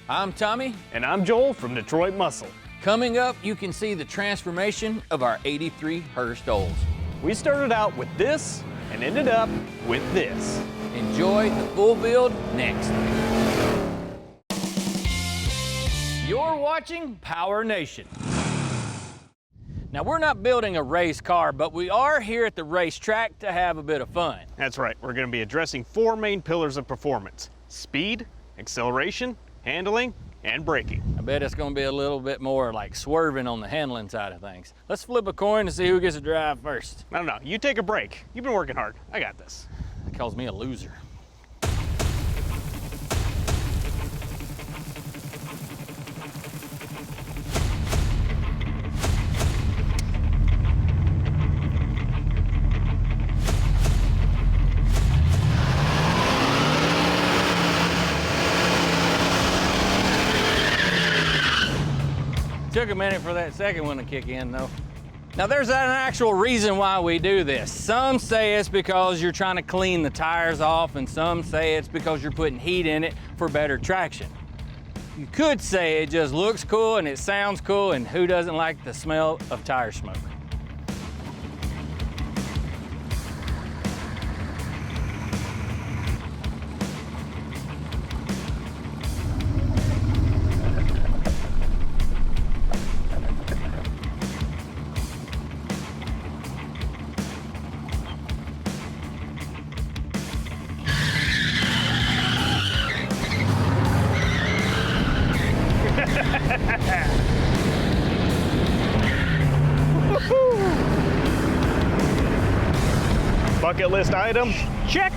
I'm Tommy. And I'm Joel from Detroit Muscle. Coming up, you can see the transformation of our 83 Hurst-Olds. We started out with this and ended up with this. Enjoy the full build next. You're watching PowerNation. Now, we're not building a race car, but we are here at the racetrack to have a bit of fun. That's right. We're going to be addressing 4 main pillars of performance: speed, acceleration, handling, and braking. I bet it's going to be a little bit more like swerving on the handling side of things. Let's flip a coin to see who gets to drive first. I don't know. You take a break. You've been working hard. I got this. That calls me a loser. Took a minute for that second one to kick in though. Now there's an actual reason why we do this. Some say it's because you're trying to clean the tires off, and some say it's because you're putting heat in it for better traction. You could say it just looks cool and it sounds cool, and who doesn't like the smell of tire smoke? Bucket list item, check.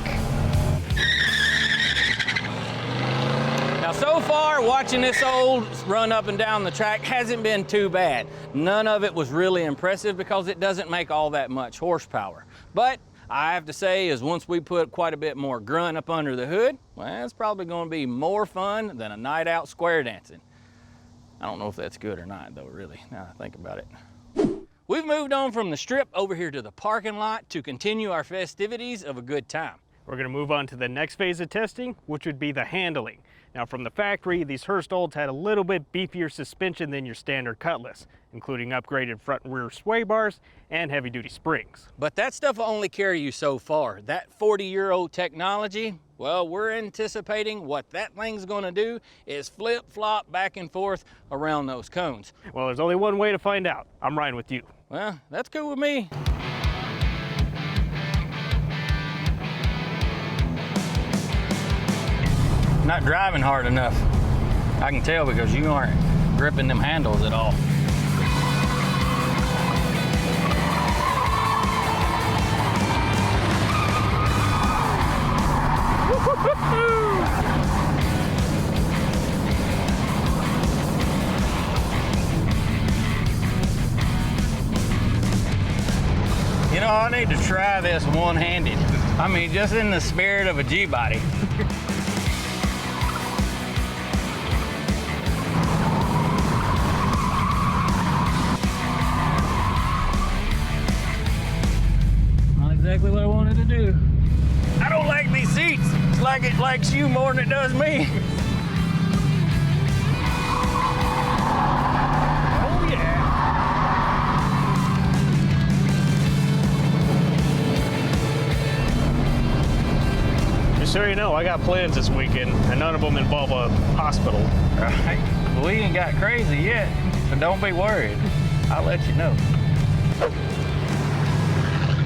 Now so far, watching this old run up and down the track hasn't been too bad. None of it was really impressive because it doesn't make all that much horsepower. But I have to say is once we put quite a bit more grunt up under the hood, well, it's probably going to be more fun than a night out square dancing. I don't know if that's good or not though, really, now that I think about it. We've moved on from the strip over here to the parking lot to continue our festivities of a good time. We're going to move on to the next phase of testing, which would be the handling. Now from the factory, these Hurst-Olds had a little bit beefier suspension than your standard Cutlass, including upgraded front and rear sway bars and heavy duty springs. But that stuff will only carry you so far. That 40-year-old technology, well, we're anticipating what that thing's gonna do is flip-flop back and forth around those cones. Well, there's only one way to find out. I'm riding with you. Well, that's cool with me. Not driving hard enough. I can tell because you aren't gripping them handles at all. You know, I need to try this one-handed. I mean, just in the spirit of a G-body. Not exactly what I wanted to do. I don't like these seats. It's like it likes you more than it does me. Oh yeah. Just so you know, I got plans this weekend, and none of them involve a hospital. Right. We ain't got crazy yet, so don't be worried. I'll let you know.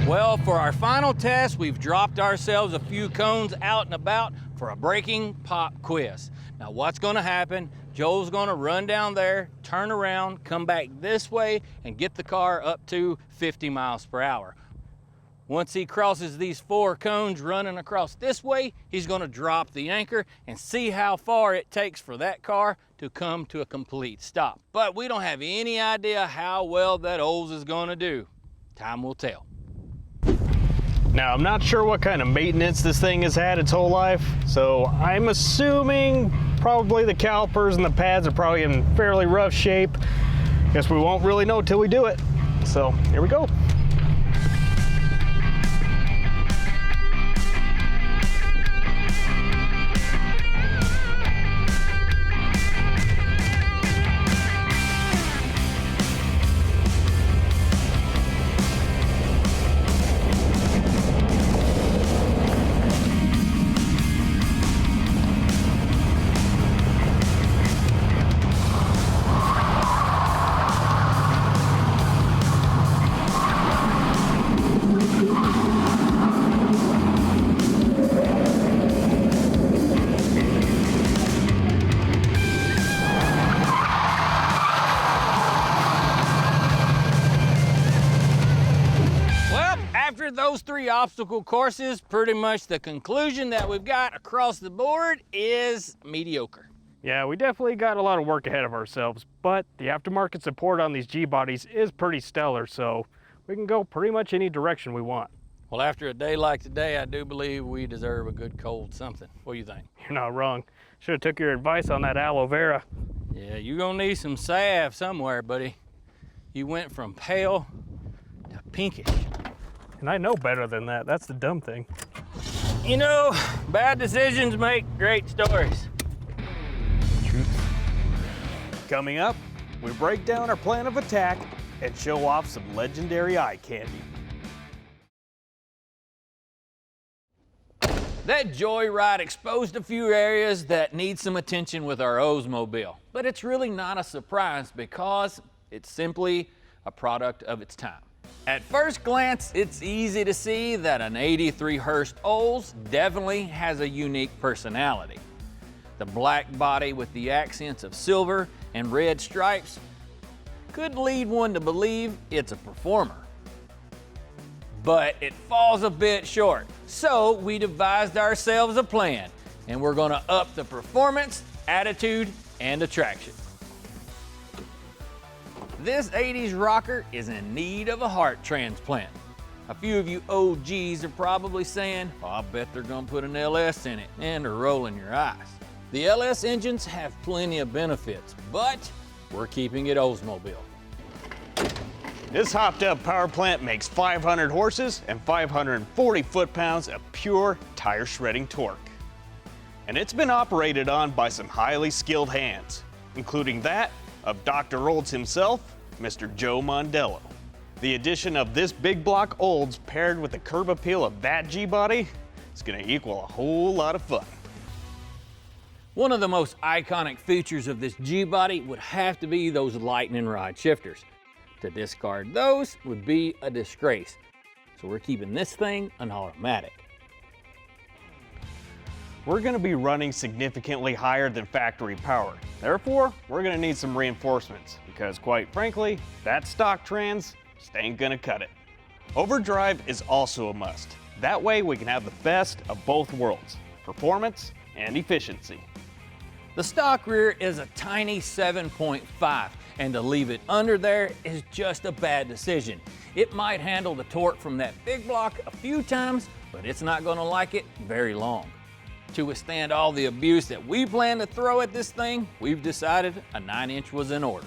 Well, for our final test, we've dropped ourselves a few cones out and about for a braking pop quiz. Now what's gonna happen, Joel's gonna run down there, turn around, come back this way, and get the car up to 50 miles per hour. Once he crosses these 4 cones running across this way, he's gonna drop the anchor and see how far it takes for that car to come to a complete stop. But we don't have any idea how well that Olds is gonna do. Time will tell. Now, I'm not sure what kind of maintenance this thing has had its whole life, so I'm assuming probably the calipers and the pads are probably in fairly rough shape. Guess we won't really know till we do it. So, here we go. those 3 obstacle courses, pretty much the conclusion that we've got across the board is mediocre. Yeah, we definitely got a lot of work ahead of ourselves, but the aftermarket support on these G-bodies is pretty stellar, so we can go pretty much any direction we want. Well, after a day like today, I do believe we deserve a good cold something. What do you think? You're not wrong. Should have took your advice on that aloe vera. Yeah, you're gonna need some salve somewhere, buddy. You went from pale to pinkish. And I know better than that. That's the dumb thing. You know, bad decisions make great stories. Coming up, we break down our plan of attack and show off some legendary eye candy. That joyride exposed a few areas that need some attention with our Oldsmobile, but it's really not a surprise because it's simply a product of its time. At first glance, it's easy to see that an '83 Hurst-Olds definitely has a unique personality. The black body with the accents of silver and red stripes could lead one to believe it's a performer. But it falls a bit short. So we devised ourselves a plan, and we're gonna up the performance, attitude, and attraction. This 80s rocker is in need of a heart transplant. A few of you OGs are probably saying, oh, I bet they're gonna put an LS in it, and they're rolling your eyes. The LS engines have plenty of benefits, but we're keeping it Oldsmobile. This hopped-up power plant makes 500 horses and 540 foot-pounds of pure tire-shredding torque. And it's been operated on by some highly skilled hands, including that of Dr. Olds himself, Mr. Joe Mondello. The addition of this big block Olds paired with the curb appeal of that G-body is going to equal a whole lot of fun. One of the most iconic features of this G-body would have to be those lightning rod shifters. To discard those would be a disgrace. So we're keeping this thing an automatic. We're going to be running significantly higher than factory power. Therefore, we're going to need some reinforcements because quite frankly, that stock trans just ain't going to cut it. Overdrive is also a must. That way we can have the best of both worlds, performance and efficiency. The stock rear is a tiny 7.5, and to leave it under there is just a bad decision. It might handle the torque from that big block a few times, but it's not gonna like it very long. To withstand all the abuse that we plan to throw at this thing, we've decided a 9-inch was in order.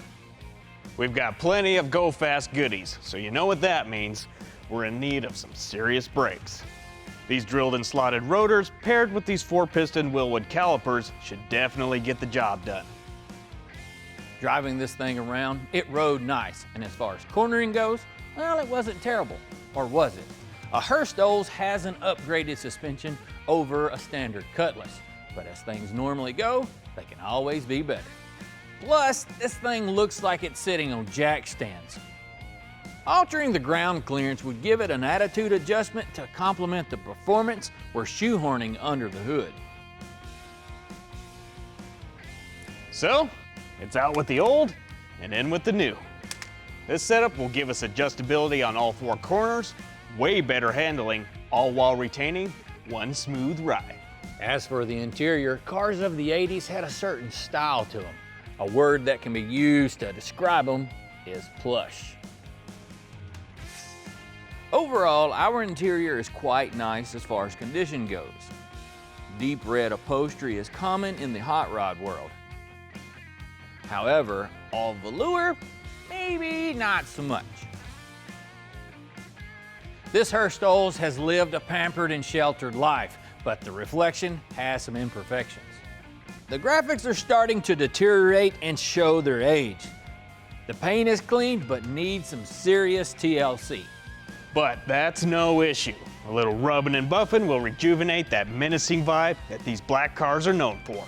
We've got plenty of go fast goodies, so you know what that means. We're in need of some serious brakes. These drilled and slotted rotors paired with these 4-piston Wilwood calipers should definitely get the job done. Driving this thing around, it rode nice, and as far as cornering goes, well, it wasn't terrible, or was it? A Hurst-Olds has an upgraded suspension over a standard Cutlass, but as things normally go, they can always be better. Plus, this thing looks like it's sitting on jack stands. Altering the ground clearance would give it an attitude adjustment to complement the performance we're shoehorning under the hood. So, it's out with the old and in with the new. This setup will give us adjustability on all 4 corners, way better handling, all while retaining one smooth ride. As for the interior, cars of the 80s had a certain style to them. A word that can be used to describe them is plush. Overall, our interior is quite nice as far as condition goes. Deep red upholstery is common in the hot rod world. However, all velour, maybe not so much. This Hurst-Olds has lived a pampered and sheltered life, but the reflection has some imperfections. The graphics are starting to deteriorate and show their age. The paint is clean, but needs some serious TLC. But that's no issue. A little rubbing and buffing will rejuvenate that menacing vibe that these black cars are known for.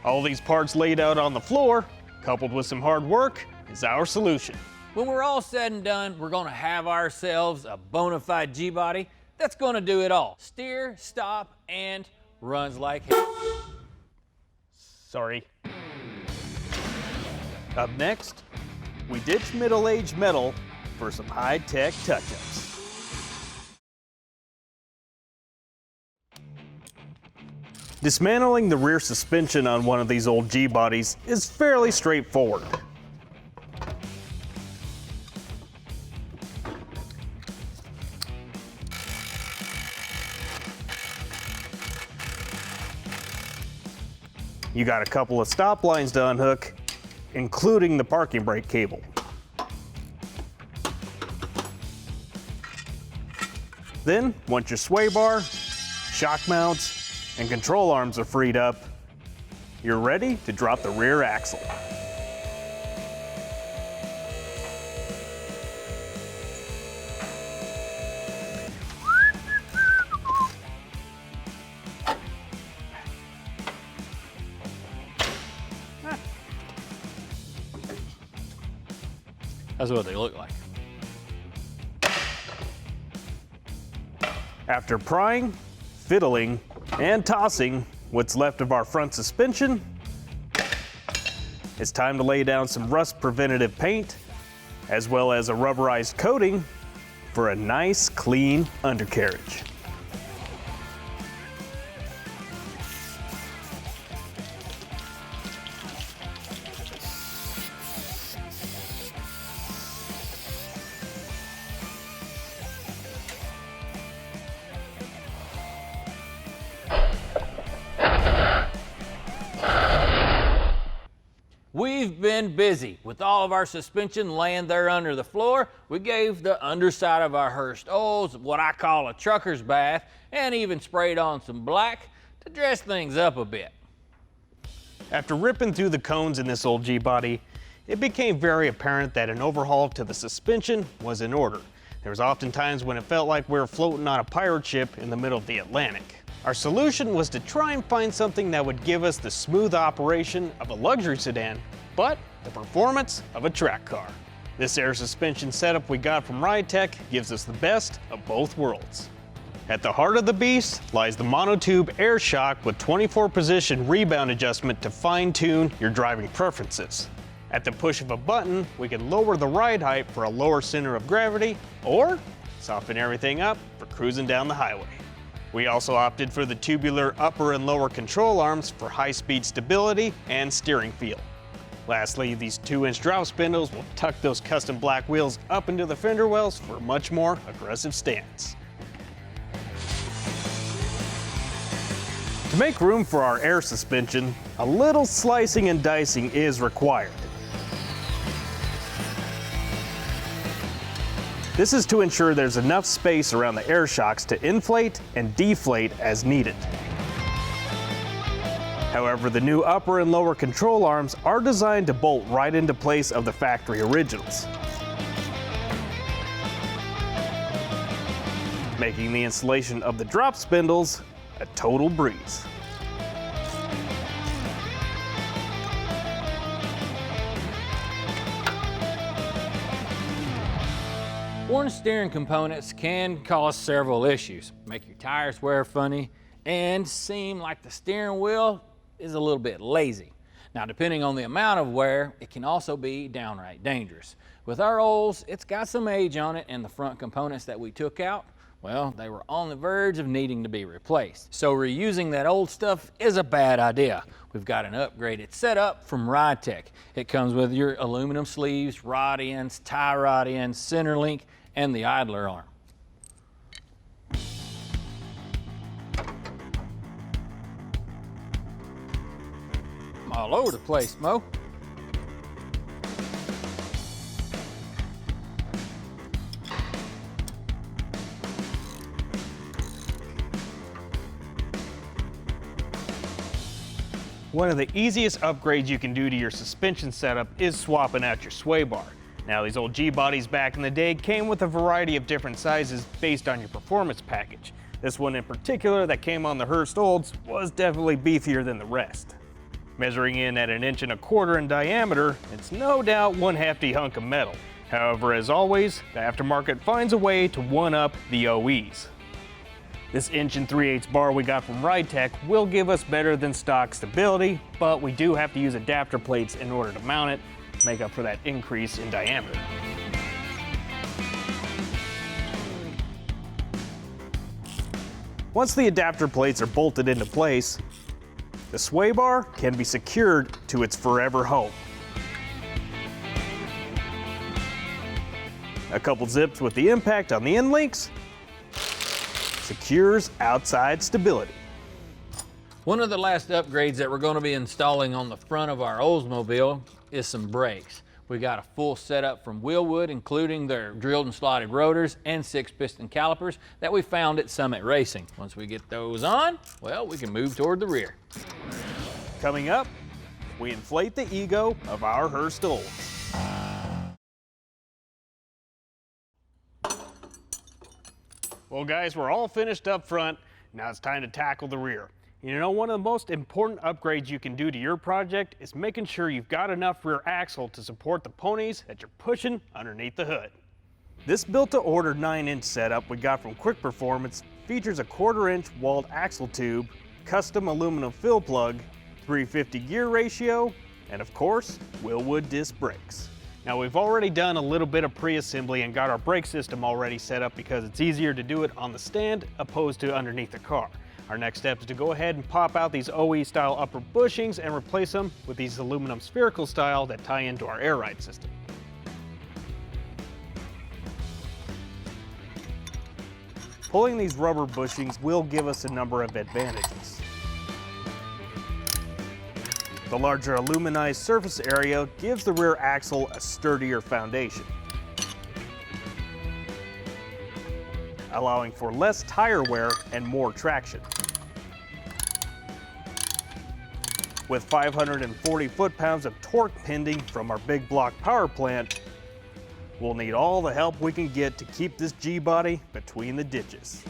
All these parts laid out on the floor, coupled with some hard work, is our solution. When we're all said and done, we're gonna have ourselves a bona fide G-body that's gonna do it all. Steer, stop, and runs like hell. Sorry. Up next, we ditch middle-aged metal for some high-tech touch-ups. Dismantling the rear suspension on one of these old G-bodies is fairly straightforward. You got a couple of stop lines to unhook, including the parking brake cable. Then, once your sway bar, shock mounts, and control arms are freed up, you're ready to drop the rear axle. That's what they look like. After prying, fiddling, and tossing what's left of our front suspension, it's time to lay down some rust preventative paint, as well as a rubberized coating for a nice, clean undercarriage. We've been busy with all of our suspension laying there under the floor. We gave the underside of our Hurst-Olds what I call a trucker's bath, and even sprayed on some black to dress things up a bit. After ripping through the cones in this old G-body, it became very apparent that an overhaul to the suspension was in order. There was often times when it felt like we were floating on a pirate ship in the middle of the Atlantic. Our solution was to try and find something that would give us the smooth operation of a luxury sedan, but the performance of a track car. This air suspension setup we got from FiTech gives us the best of both worlds. At the heart of the beast lies the monotube air shock with 24-position rebound adjustment to fine-tune your driving preferences. At the push of a button, we can lower the ride height for a lower center of gravity, or soften everything up for cruising down the highway. We also opted for the tubular upper and lower control arms for high-speed stability and steering feel. Lastly, these 2-inch drop spindles will tuck those custom black wheels up into the fender wells for a much more aggressive stance. To make room for our air suspension, a little slicing and dicing is required. This is to ensure there's enough space around the air shocks to inflate and deflate as needed. However, the new upper and lower control arms are designed to bolt right into place of the factory originals, making the installation of the drop spindles a total breeze. Worn steering components can cause several issues, make your tires wear funny, and seem like the steering wheel is a little bit lazy. Now, depending on the amount of wear, it can also be downright dangerous. With our Olds, it's got some age on it, and the front components that we took out, well, they were on the verge of needing to be replaced. So reusing that old stuff is a bad idea. We've got an upgraded setup from FiTech. It comes with your aluminum sleeves, rod ends, tie rod ends, center link, and the idler arm. I'm all over the place, Mo. One of the easiest upgrades you can do to your suspension setup is swapping out your sway bar. Now, these old G-bodies back in the day came with a variety of different sizes based on your performance package. This one in particular that came on the Hurst-Olds was definitely beefier than the rest. Measuring in at 1.25 inches in diameter, it's no doubt one hefty hunk of metal. However, as always, the aftermarket finds a way to one-up the OEs. This 1 3/8 bar we got from FiTech will give us better than stock stability, but we do have to use adapter plates in order to mount it, to make up for that increase in diameter. Once the adapter plates are bolted into place, The sway bar can be secured to its forever home. A couple zips with the impact on the end links secures outside stability. One of the last upgrades that we're going to be installing on the front of our Oldsmobile is some brakes. We got a full setup from Wheelwood, including their drilled and slotted rotors and 6-piston calipers that we found at Summit Racing. Once we get those on, well, we can move toward the rear. Coming up, we inflate the ego of our Hurst-Olds. Well guys, we're all finished up front. Now it's time to tackle the rear. You know, one of the most important upgrades you can do to your project is making sure you've got enough rear axle to support the ponies that you're pushing underneath the hood. This built-to-order 9-inch setup we got from Quick Performance features a 1/4-inch walled axle tube, custom aluminum fill plug, 350 gear ratio, and of course, Wheelwood disc brakes. Now we've already done a little bit of pre-assembly and got our brake system already set up because it's easier to do it on the stand opposed to underneath the car. Our next step is to go ahead and pop out these OE style upper bushings and replace them with these aluminum spherical style that tie into our air ride system. Pulling these rubber bushings will give us a number of advantages. The larger aluminized surface area gives the rear axle a sturdier foundation, allowing for less tire wear and more traction. With 540 foot-pounds of torque pending from our big block power plant, we'll need all the help we can get to keep this G-body between the ditches.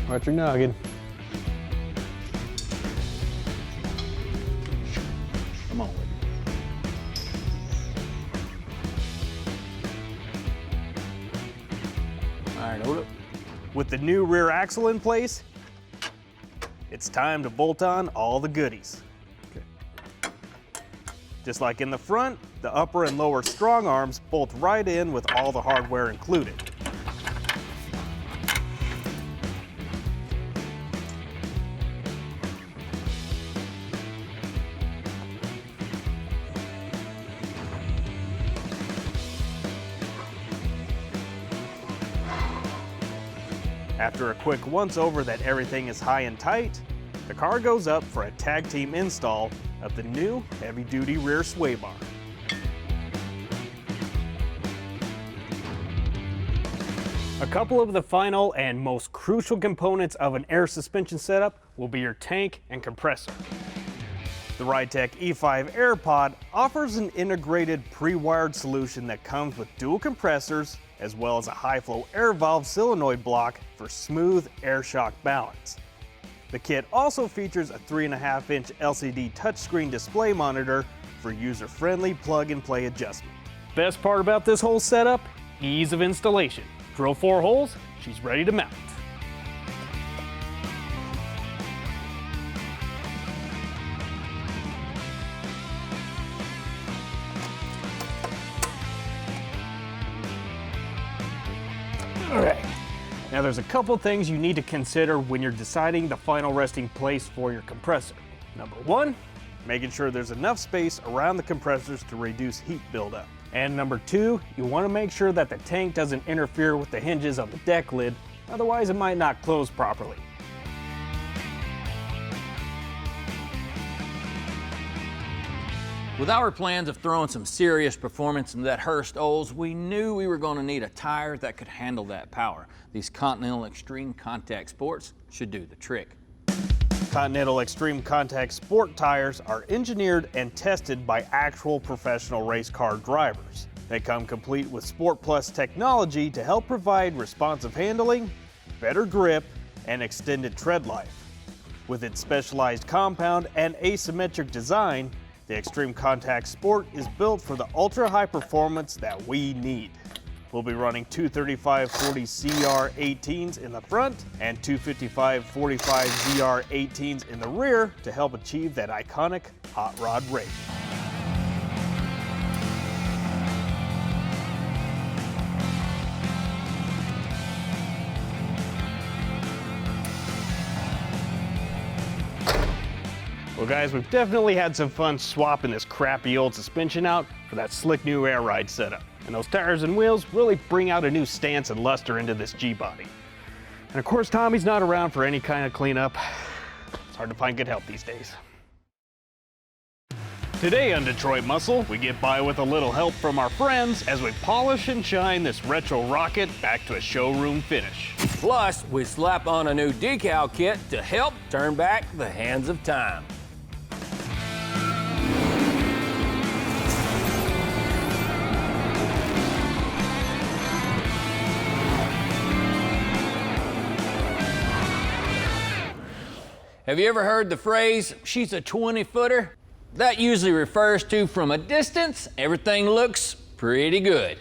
Watch your noggin. Come on with it. All right, hold up. With the new rear axle in place, it's time to bolt on all the goodies. Okay. Just like in the front, the upper and lower strong arms bolt right in with all the hardware included. After a quick once-over that everything is high and tight, the car goes up for a tag team install of the new heavy-duty rear sway bar. A couple of the final and most crucial components of an air suspension setup will be your tank and compressor. The RideTech E5 AirPod offers an integrated pre-wired solution that comes with dual compressors as well as a high-flow air valve solenoid block for smooth air shock balance. The kit also features a 3.5-inch LCD touchscreen display monitor for user-friendly plug-and-play adjustment. Best part about this whole setup? Ease of installation. Drill 4 holes, she's ready to mount. Now there's a couple things you need to consider when you're deciding the final resting place for your compressor. Number one, making sure there's enough space around the compressors to reduce heat buildup. And number two, you want to make sure that the tank doesn't interfere with the hinges on the deck lid, otherwise it might not close properly. With our plans of throwing some serious performance into that Hurst-Olds, we knew we were going to need a tire that could handle that power. These Continental Extreme Contact Sports should do the trick. Continental Extreme Contact Sport tires are engineered and tested by actual professional race car drivers. They come complete with Sport Plus technology to help provide responsive handling, better grip, and extended tread life. With its specialized compound and asymmetric design, the Extreme Contact Sport is built for the ultra-high performance that we need. We'll be running two 3540 CR18s in the front and two 5545 ZR18s in the rear to help achieve that iconic hot rod rate. Well guys, we've definitely had some fun swapping this crappy old suspension out for that slick new air ride setup. And those tires and wheels really bring out a new stance and luster into this G-body. And of course, Tommy's not around for any kind of cleanup. It's hard to find good help these days. Today on Detroit Muscle, we get by with a little help from our friends as we polish and shine this retro rocket back to a showroom finish. Plus, we slap on a new decal kit to help turn back the hands of time. Have you ever heard the phrase, she's a 20-footer? That usually refers to from a distance, everything looks pretty good.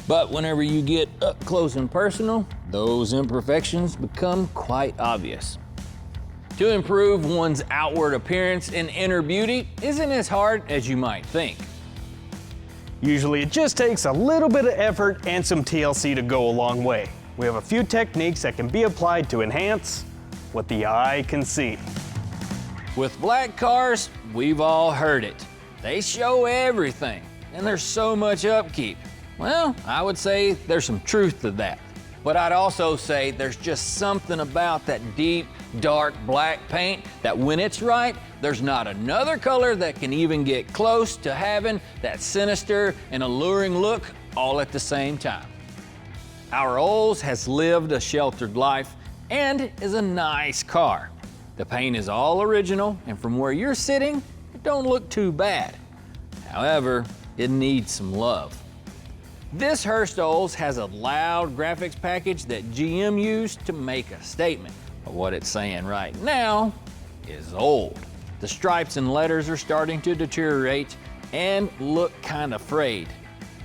But whenever you get up close and personal, those imperfections become quite obvious. To improve one's outward appearance and inner beauty isn't as hard as you might think. Usually it just takes a little bit of effort and some TLC to go a long way. We have a few techniques that can be applied to enhance what the eye can see. With black cars, we've all heard it. They show everything, and there's so much upkeep. Well, I would say there's some truth to that. But I'd also say there's just something about that deep, dark black paint that when it's right, there's not another color that can even get close to having that sinister and alluring look all at the same time. Our Olds has lived a sheltered life and is a nice car. The paint is all original, and from where you're sitting, it don't look too bad. However, it needs some love. This Hurst-Olds has a loud graphics package that GM used to make a statement. But what it's saying right now is old. The stripes and letters are starting to deteriorate and look kind of frayed.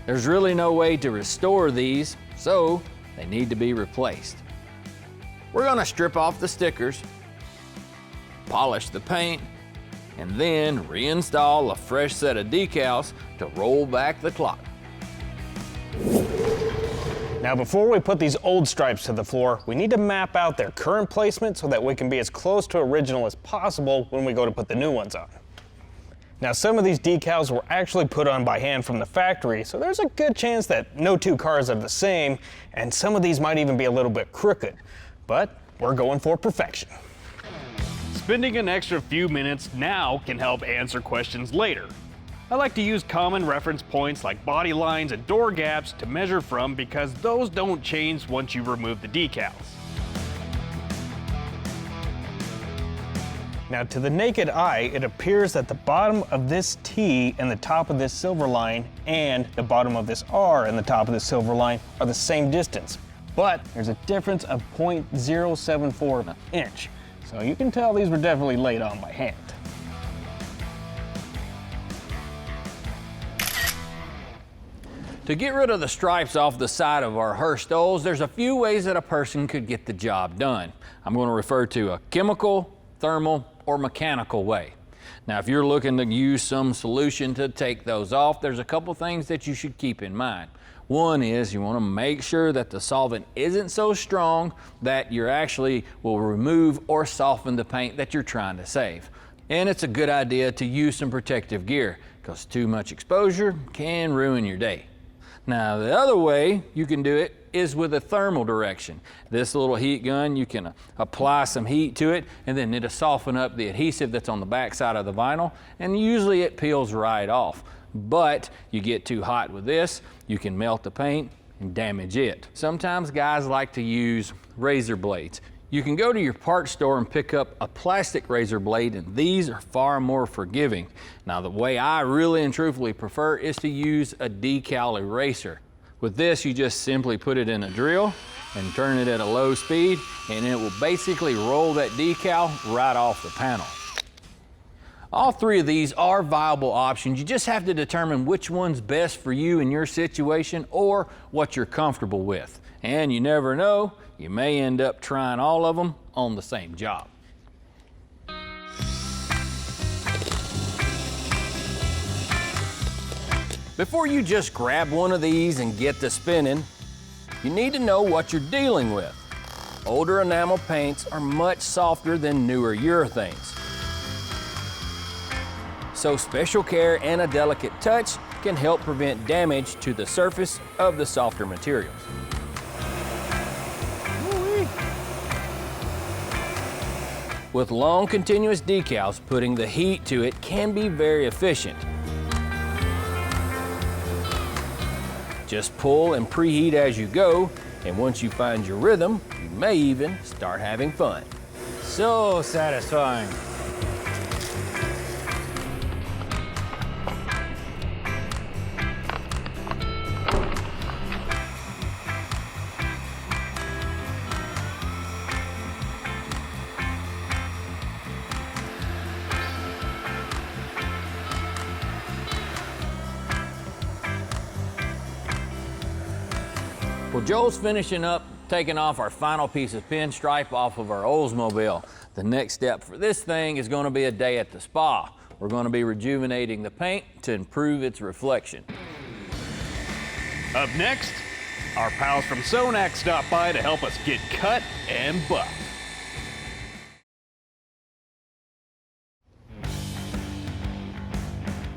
There's really no way to restore these, so they need to be replaced. We're gonna strip off the stickers, polish the paint, and then reinstall a fresh set of decals to roll back the clock. Now before we put these old stripes to the floor, we need to map out their current placement so that we can be as close to original as possible when we go to put the new ones on. Now some of these decals were actually put on by hand from the factory, so there's a good chance that no two cars are the same, and some of these might even be a little bit crooked. But we're going for perfection. Spending an extra few minutes now can help answer questions later. I like to use common reference points like body lines and door gaps to measure from because those don't change once you remove the decals. Now to the naked eye, it appears that the bottom of this T and the top of this silver line and the bottom of this R and the top of this silver line are the same distance. But there's a difference of 0.074 of an inch. So you can tell these were definitely laid on by hand. To get rid of the stripes off the side of our Hurst-Olds, there's a few ways that a person could get the job done. I'm going to refer to a chemical, thermal, or mechanical way. Now, if you're looking to use some solution to take those off, there's a couple things that you should keep in mind. One is you want to make sure that the solvent isn't so strong that you actually will remove or soften the paint that you're trying to save. And it's a good idea to use some protective gear because too much exposure can ruin your day. Now, the other way you can do it is with a thermal direction. This little heat gun, you can apply some heat to it and then it'll soften up the adhesive that's on the back side of the vinyl, and usually it peels right off. But you get too hot with this, you can melt the paint and damage it. Sometimes guys like to use razor blades. You can go to your parts store and pick up a plastic razor blade, and these are far more forgiving. Now, the way I really and truthfully prefer is to use a decal eraser. With this, you just simply put it in a drill and turn it at a low speed, and it will basically roll that decal right off the panel. All three of these are viable options. You just have to determine which one's best for you in your situation or what you're comfortable with. And you never know, you may end up trying all of them on the same job. Before you just grab one of these and get to spinning, you need to know what you're dealing with. Older enamel paints are much softer than newer urethanes. So special care and a delicate touch can help prevent damage to the surface of the softer materials. With long continuous decals, putting the heat to it can be very efficient. Just pull and preheat as you go, and once you find your rhythm, you may even start having fun. So satisfying. Well, Joel's finishing up taking off our final piece of pinstripe off of our Oldsmobile. The next step for this thing is going to be a day at the spa. We're going to be rejuvenating the paint to improve its reflection. Up next, our pals from Sonac stop by to help us get cut and buff.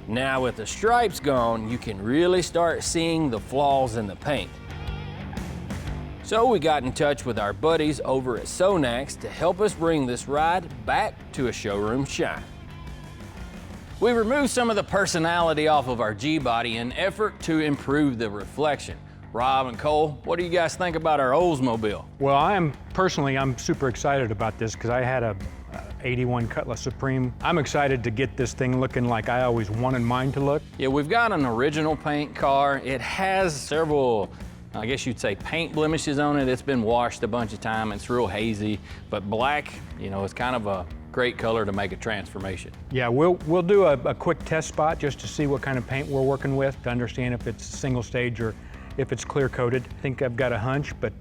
Now with the stripes gone, you can really start seeing the flaws in the paint. So we got in touch with our buddies over at Sonac to help us bring this ride back to a showroom shine. We removed some of the personality off of our G-body in an effort to improve the reflection. Rob and Cole, what do you guys think about our Oldsmobile? Well, I'm super excited about this because I had a 81 Cutlass Supreme. I'm excited to get this thing looking like I always wanted mine to look. Yeah, we've got an original paint car. It has several, I guess you'd say, paint blemishes on it. It's been washed a bunch of times. It's real hazy, but black, you know, it's kind of a great color to make a transformation. Yeah, we'll do a quick test spot just to see what kind of paint we're working with to understand if it's single stage or if it's clear coated. I think I've got a hunch, but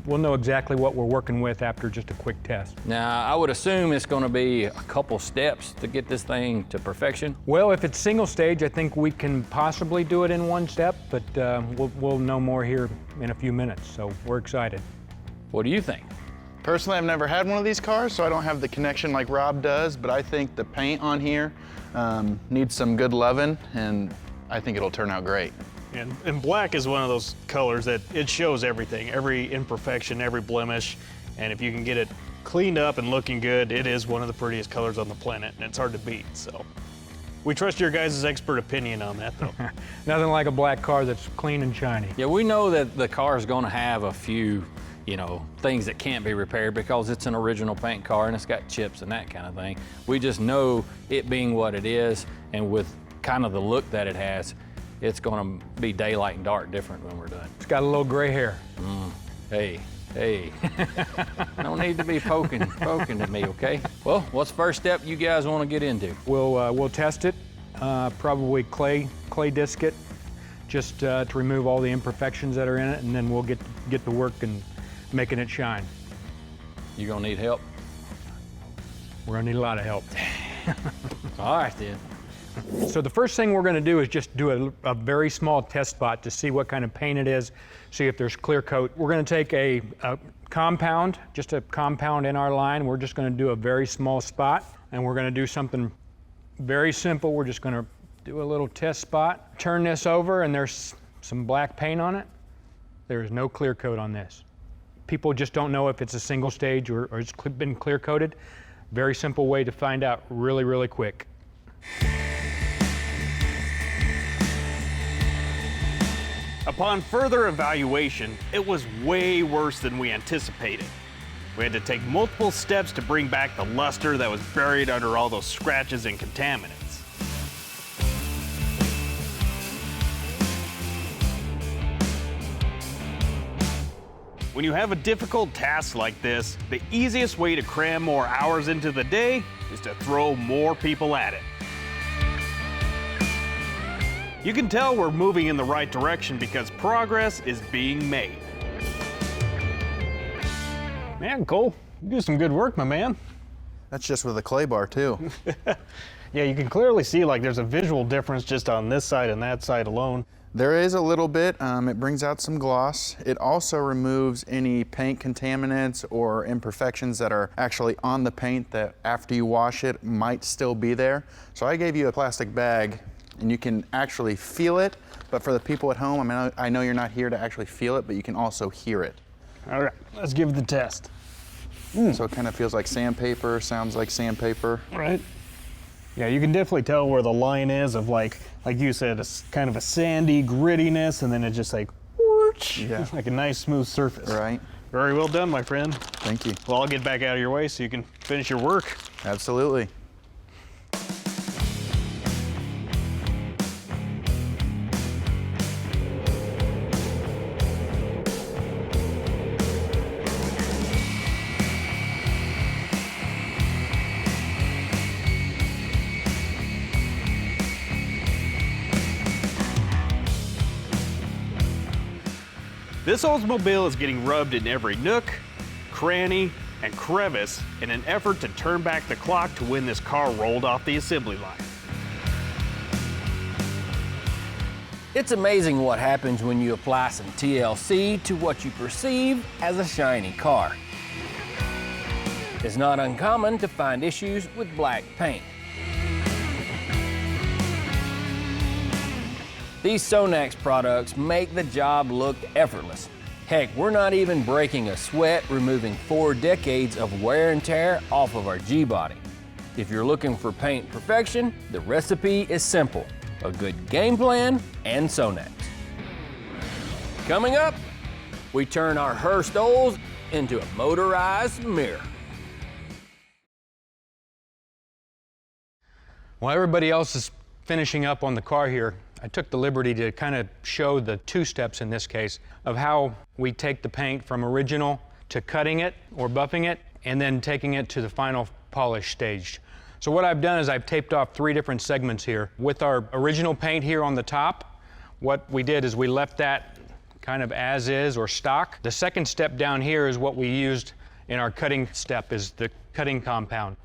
we'll know exactly what we're working with after just a quick test. Now, I would assume it's going to be a couple steps to get this thing to perfection. Well, if it's single stage, I think we can possibly do it in one step, but we'll know more here in a few minutes, so we're excited. What do you think? Personally, I've never had one of these cars, so I don't have the connection like Rob does, but I think the paint on here needs some good loving, and I think it'll turn out great. And black is one of those colors that it shows everything, every imperfection, every blemish, and if you can get it cleaned up and looking good, it is one of the prettiest colors on the planet, and it's hard to beat, so. We trust your guys' expert opinion on that, though. Nothing like a black car that's clean and shiny. Yeah, we know that the car is going to have a few, you know, things that can't be repaired because it's an original paint car and it's got chips and that kind of thing. We just know it being what it is, and with kind of the look that it has, it's going to be daylight and dark different when we're done. It's got a little gray hair. Hey. No need to be poking at me, okay? Well, what's the first step you guys want to get into? We'll test it, probably clay disc it, just to remove all the imperfections that are in it, and then we'll get to work and making it shine. You gonna need help? We're gonna need a lot of help. All right then. So the first thing we're going to do is just do a very small test spot to see what kind of paint it is, see if there's clear coat. We're going to take a compound, just a compound in our line. We're just going to do a very small spot, and we're going to do something very simple. We're just going to do a little test spot. Turn this over, and there's some black paint on it. There is no clear coat on this. People just don't know if it's a single stage or it's been clear coated. Very simple way to find out really, really quick. Upon further evaluation, it was way worse than we anticipated. We had to take multiple steps to bring back the luster that was buried under all those scratches and contaminants. When you have a difficult task like this, the easiest way to cram more hours into the day is to throw more people at it. You can tell we're moving in the right direction because progress is being made. Man, Cole, you do some good work, my man. That's just with a clay bar too. Yeah, you can clearly see like there's a visual difference just on this side and that side alone. There is a little bit. It brings out some gloss. It also removes any paint contaminants or imperfections that are actually on the paint that after you wash it might still be there. So I gave you a plastic bag and you can actually feel it, but for the people at home, I know you're not here to actually feel it, but you can also hear it. All right, let's give it the test. So it kind of feels like sandpaper, sounds like sandpaper. Right. Yeah, you can definitely tell where the line is of like you said, it's kind of a sandy grittiness, and then it's just like, whoosh, yeah, like a nice smooth surface. Right. Very well done, my friend. Thank you. Well, I'll get back out of your way so you can finish your work. Absolutely. This Oldsmobile is getting rubbed in every nook, cranny, and crevice in an effort to turn back the clock to when this car rolled off the assembly line. It's amazing what happens when you apply some TLC to what you perceive as a shiny car. It's not uncommon to find issues with black paint. These Sonax products make the job look effortless. Heck, we're not even breaking a sweat removing 4 decades of wear and tear off of our G-body. If you're looking for paint perfection, the recipe is simple: a good game plan and Sonax. Coming up, we turn our Hurst-Olds into a motorized mirror. While everybody else is finishing up on the car here, I took the liberty to kind of show the 2 steps in this case of how we take the paint from original to cutting it or buffing it and then taking it to the final polish stage. So what I've done is I've taped off 3 different segments here. With our original paint here on the top, what we did is we left that kind of as is or stock. The second step down here is what we used in our cutting step, is the cutting compound.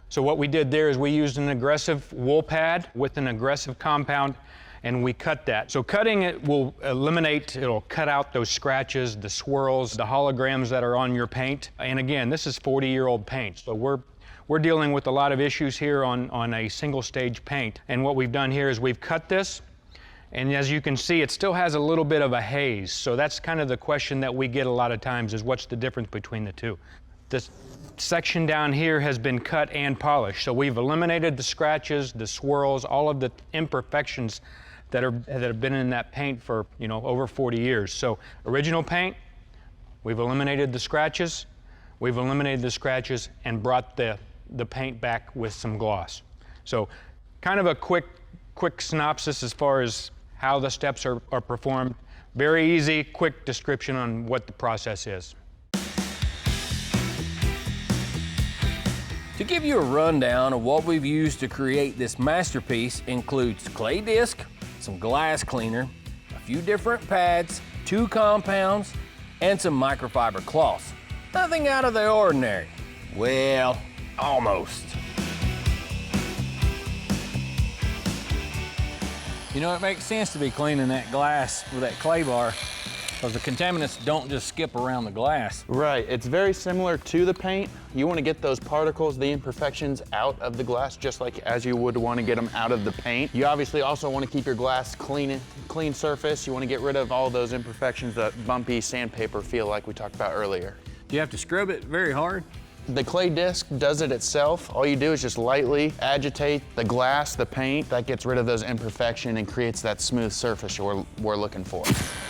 So what we did there is we used an aggressive wool pad with an aggressive compound, and we cut that. So cutting it will eliminate, it'll cut out those scratches, the swirls, the holograms that are on your paint. And again, this is 40-year-old paint, so we're dealing with a lot of issues here on a single stage paint. And what we've done here is we've cut this, and as you can see, it still has a little bit of a haze. So that's kind of the question that we get a lot of times, is what's the difference between the two? This section down here has been cut and polished. So we've eliminated the scratches, the swirls, all of the imperfections that have been in that paint for, you know, over 40 years. So original paint, we've eliminated the scratches, and brought the paint back with some gloss. So kind of a quick synopsis as far as how the steps are performed. Very easy, quick description on what the process is. To give you a rundown of what we've used to create this masterpiece includes clay disc, some glass cleaner, a few different pads, 2 compounds, and some microfiber cloths. Nothing out of the ordinary. Well, almost. You know, it makes sense to be cleaning that glass with that clay bar, because the contaminants don't just skip around the glass. Right, it's very similar to the paint. You want to get those particles, the imperfections out of the glass, just like as you would want to get them out of the paint. You obviously also want to keep your glass clean surface. You want to get rid of all those imperfections, that bumpy sandpaper feel like we talked about earlier. Do you have to scrub it very hard? The clay disc does it itself. All you do is just lightly agitate the glass, the paint. That gets rid of those imperfections and creates that smooth surface we're looking for.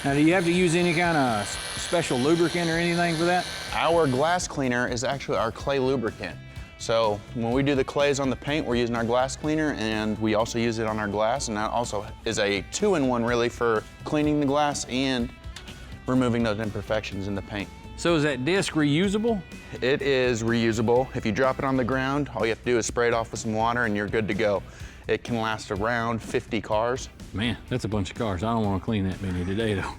Now, do you have to use any kind of special lubricant or anything for that? Our glass cleaner is actually our clay lubricant. So when we do the clays on the paint, we're using our glass cleaner, and we also use it on our glass, and that also is a 2-in-1 really for cleaning the glass and removing those imperfections in the paint. So is that disc reusable? It is reusable. If you drop it on the ground, all you have to do is spray it off with some water and you're good to go. It can last around 50 cars. Man, that's a bunch of cars. I don't want to clean that many today though.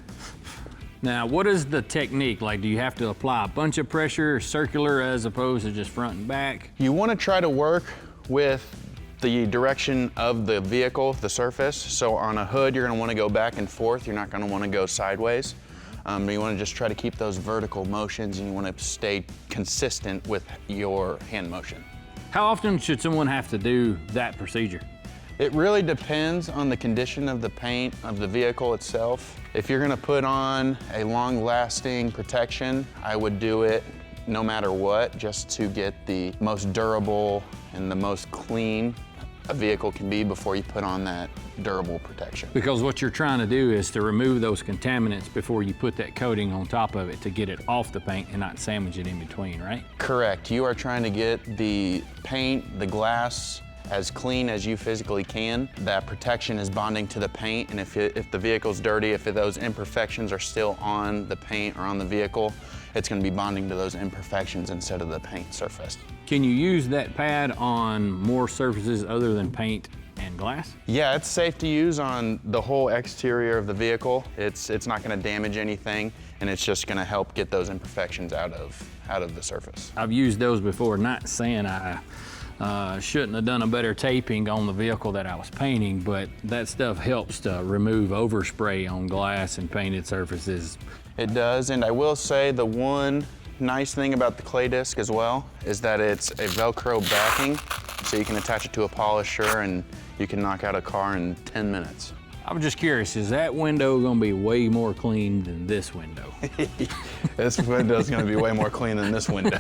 Now, what is the technique? Like, do you have to apply a bunch of pressure, circular as opposed to just front and back? You want to try to work with the direction of the vehicle, the surface. So on a hood, you're going to want to go back and forth. You're not going to want to go sideways. You want to just try to keep those vertical motions, and you want to stay consistent with your hand motion. How often should someone have to do that procedure? It really depends on the condition of the paint of the vehicle itself. If you're going to put on a long-lasting protection, I would do it no matter what, just to get the most durable and the most clean a vehicle can be before you put on that durable protection. Because what you're trying to do is to remove those contaminants before you put that coating on top of it to get it off the paint and not sandwich it in between, right? Correct. You are trying to get the paint, the glass, as clean as you physically can. That protection is bonding to the paint, and if the vehicle's dirty, if those imperfections are still on the paint or on the vehicle, it's going to be bonding to those imperfections instead of the paint surface. Can you use that pad on more surfaces other than paint and glass? Yeah, it's safe to use on the whole exterior of the vehicle. It's not going to damage anything, and it's just going to help get those imperfections out of the surface. I've used those before, not saying I shouldn't have done a better taping on the vehicle that I was painting, but that stuff helps to remove overspray on glass and painted surfaces. It does, and I will say the one nice thing about the clay disc as well is that it's a Velcro backing, so you can attach it to a polisher and you can knock out a car in 10 minutes. I was just curious, is that window gonna be way more clean than this window? This window's gonna be way more clean than this window.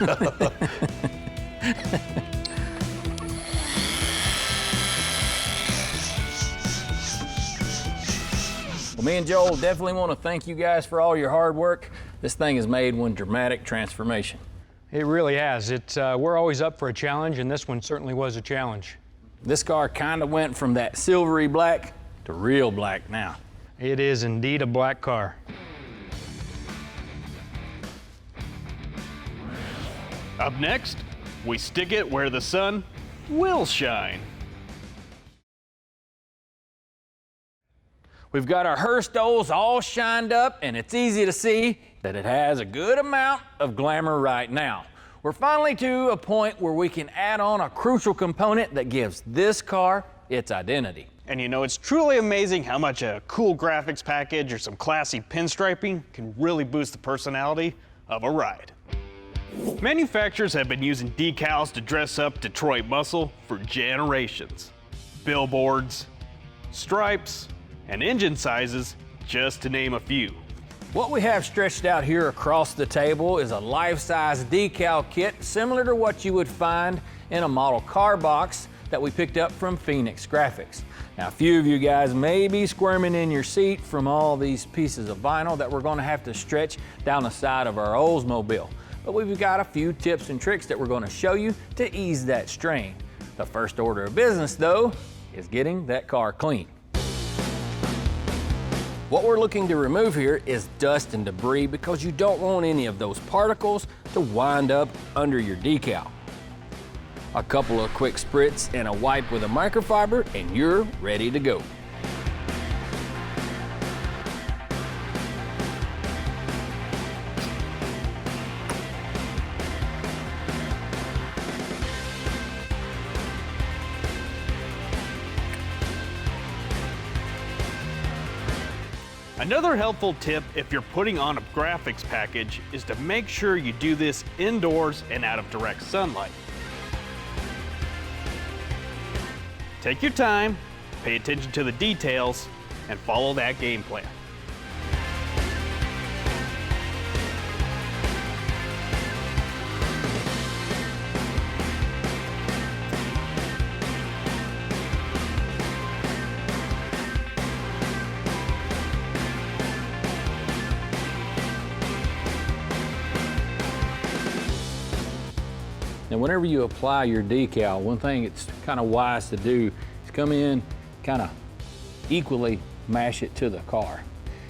Well, me and Joel definitely want to thank you guys for all your hard work. This thing has made one dramatic transformation. It really has. We're always up for a challenge, and this one certainly was a challenge. This car kind of went from that silvery black to real black now. It is indeed a black car. Up next, we stick it where the sun will shine. We've got our Hurst-Olds all shined up, and it's easy to see that it has a good amount of glamour right now. We're finally to a point where we can add on a crucial component that gives this car its identity. And you know, it's truly amazing how much a cool graphics package or some classy pinstriping can really boost the personality of a ride. Manufacturers have been using decals to dress up Detroit muscle for generations. Billboards, stripes, and engine sizes, just to name a few. What we have stretched out here across the table is a life-size decal kit similar to what you would find in a model car box that we picked up from Phoenix Graphics. Now, a few of you guys may be squirming in your seat from all these pieces of vinyl that we're going to have to stretch down the side of our Oldsmobile. But we've got a few tips and tricks that we're going to show you to ease that strain. The first order of business, though, is getting that car clean. What we're looking to remove here is dust and debris because you don't want any of those particles to wind up under your decal. A couple of quick spritz and a wipe with a microfiber and you're ready to go. Another helpful tip if you're putting on a graphics package is to make sure you do this indoors and out of direct sunlight. Take your time, pay attention to the details, and follow that game plan. Now, whenever you apply your decal, one thing it's kind of wise to do is come in, kind of equally mash it to the car.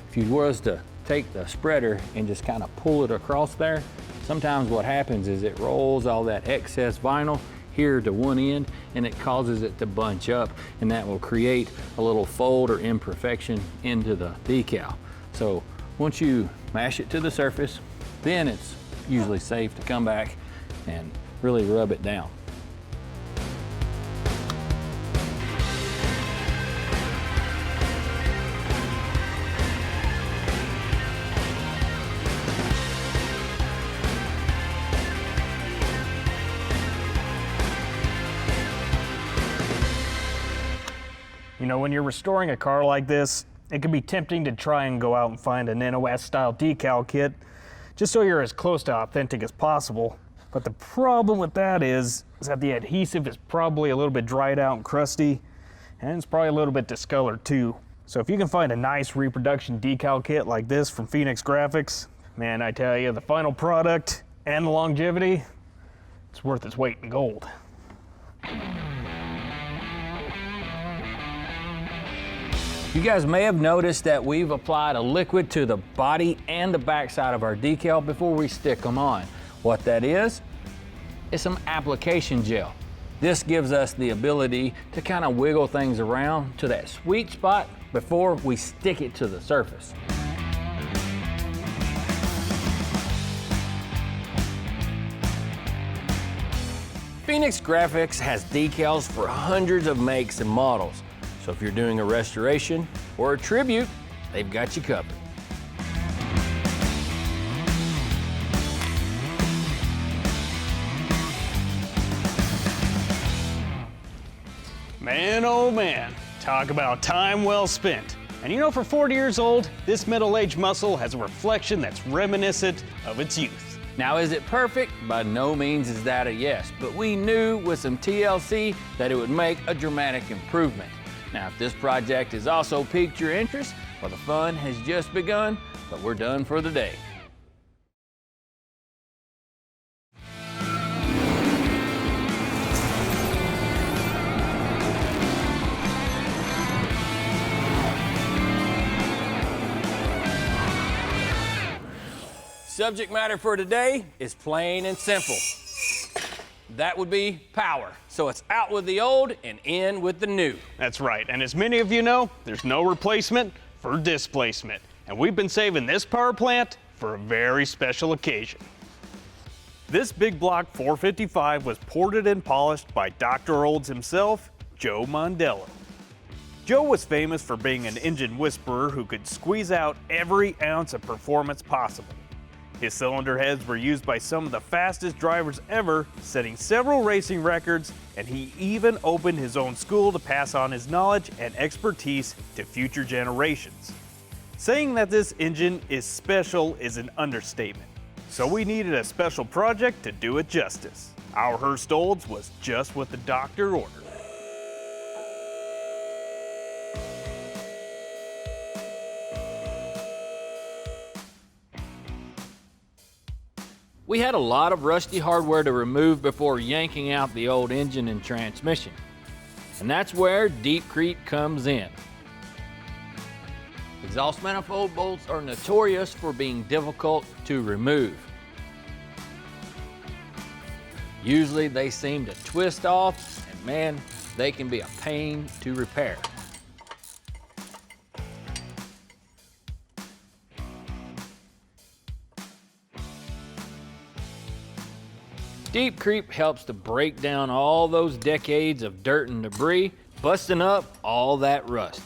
If you was to take the spreader and just kind of pull it across there, sometimes what happens is it rolls all that excess vinyl here to one end and it causes it to bunch up, and that will create a little fold or imperfection into the decal. So once you mash it to the surface, then it's usually safe to come back and really rub it down. You know, when you're restoring a car like this, it can be tempting to try and go out and find an NOS style decal kit, just so you're as close to authentic as possible. But the problem with that is that the adhesive is probably a little bit dried out and crusty, and it's probably a little bit discolored too. So if you can find a nice reproduction decal kit like this from Phoenix Graphics, man, I tell you, the final product and the longevity, it's worth its weight in gold. You guys may have noticed that we've applied a liquid to the body and the backside of our decal before we stick them on. What that is some application gel. This gives us the ability to kind of wiggle things around to that sweet spot before we stick it to the surface. Phoenix Graphics has decals for hundreds of makes and models. So if you're doing a restoration or a tribute, they've got you covered. Man, oh man, talk about time well spent. And you know, for 40 years old, this middle-aged muscle has a reflection that's reminiscent of its youth. Now, is it perfect? By no means is that a yes, but we knew with some TLC that it would make a dramatic improvement. Now, if this project has also piqued your interest, well, the fun has just begun, but we're done for the day. Subject matter for today is plain and simple. That would be power. So it's out with the old and in with the new. That's right, and as many of you know, there's no replacement for displacement. And we've been saving this power plant for a very special occasion. This big block 455 was ported and polished by Dr. Olds himself, Joe Mondello. Joe was famous for being an engine whisperer who could squeeze out every ounce of performance possible. His cylinder heads were used by some of the fastest drivers ever, setting several racing records, and he even opened his own school to pass on his knowledge and expertise to future generations. Saying that this engine is special is an understatement, so we needed a special project to do it justice. Our Hurst-Olds was just what the doctor ordered. We had a lot of rusty hardware to remove before yanking out the old engine and transmission. And that's where Deepcrete comes in. Exhaust manifold bolts are notorious for being difficult to remove. Usually they seem to twist off, and man, they can be a pain to repair. Deepcrete helps to break down all those decades of dirt and debris, busting up all that rust.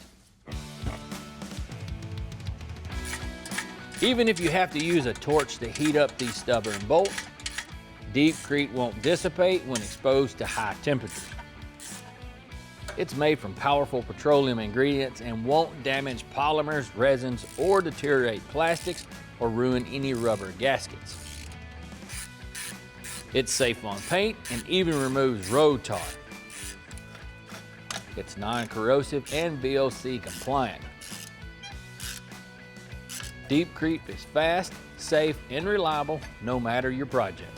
Even if you have to use a torch to heat up these stubborn bolts, Deepcrete won't dissipate when exposed to high temperatures. It's made from powerful petroleum ingredients and won't damage polymers, resins, or deteriorate plastics or ruin any rubber gaskets. It's safe on paint and even removes road tar. It's non-corrosive and VOC compliant. Deepcrete is fast, safe, and reliable no matter your project.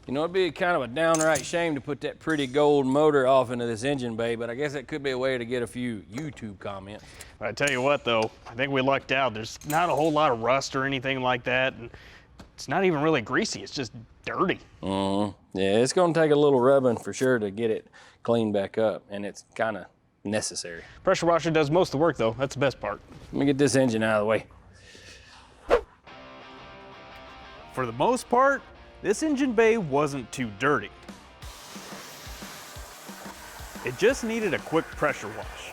You know, it'd be kind of a downright shame to put that pretty gold motor off into this engine bay, but I guess that could be a way to get a few YouTube comments. I tell you what though, I think we lucked out. There's not a whole lot of rust or anything like that, and it's not even really greasy, it's just dirty. Yeah, it's gonna take a little rubbing for sure to get it cleaned back up, and it's kind of necessary. Pressure washer does most of the work though, that's the best part. Let me get this engine out of the way. For the most part, this engine bay wasn't too dirty. It just needed a quick pressure wash.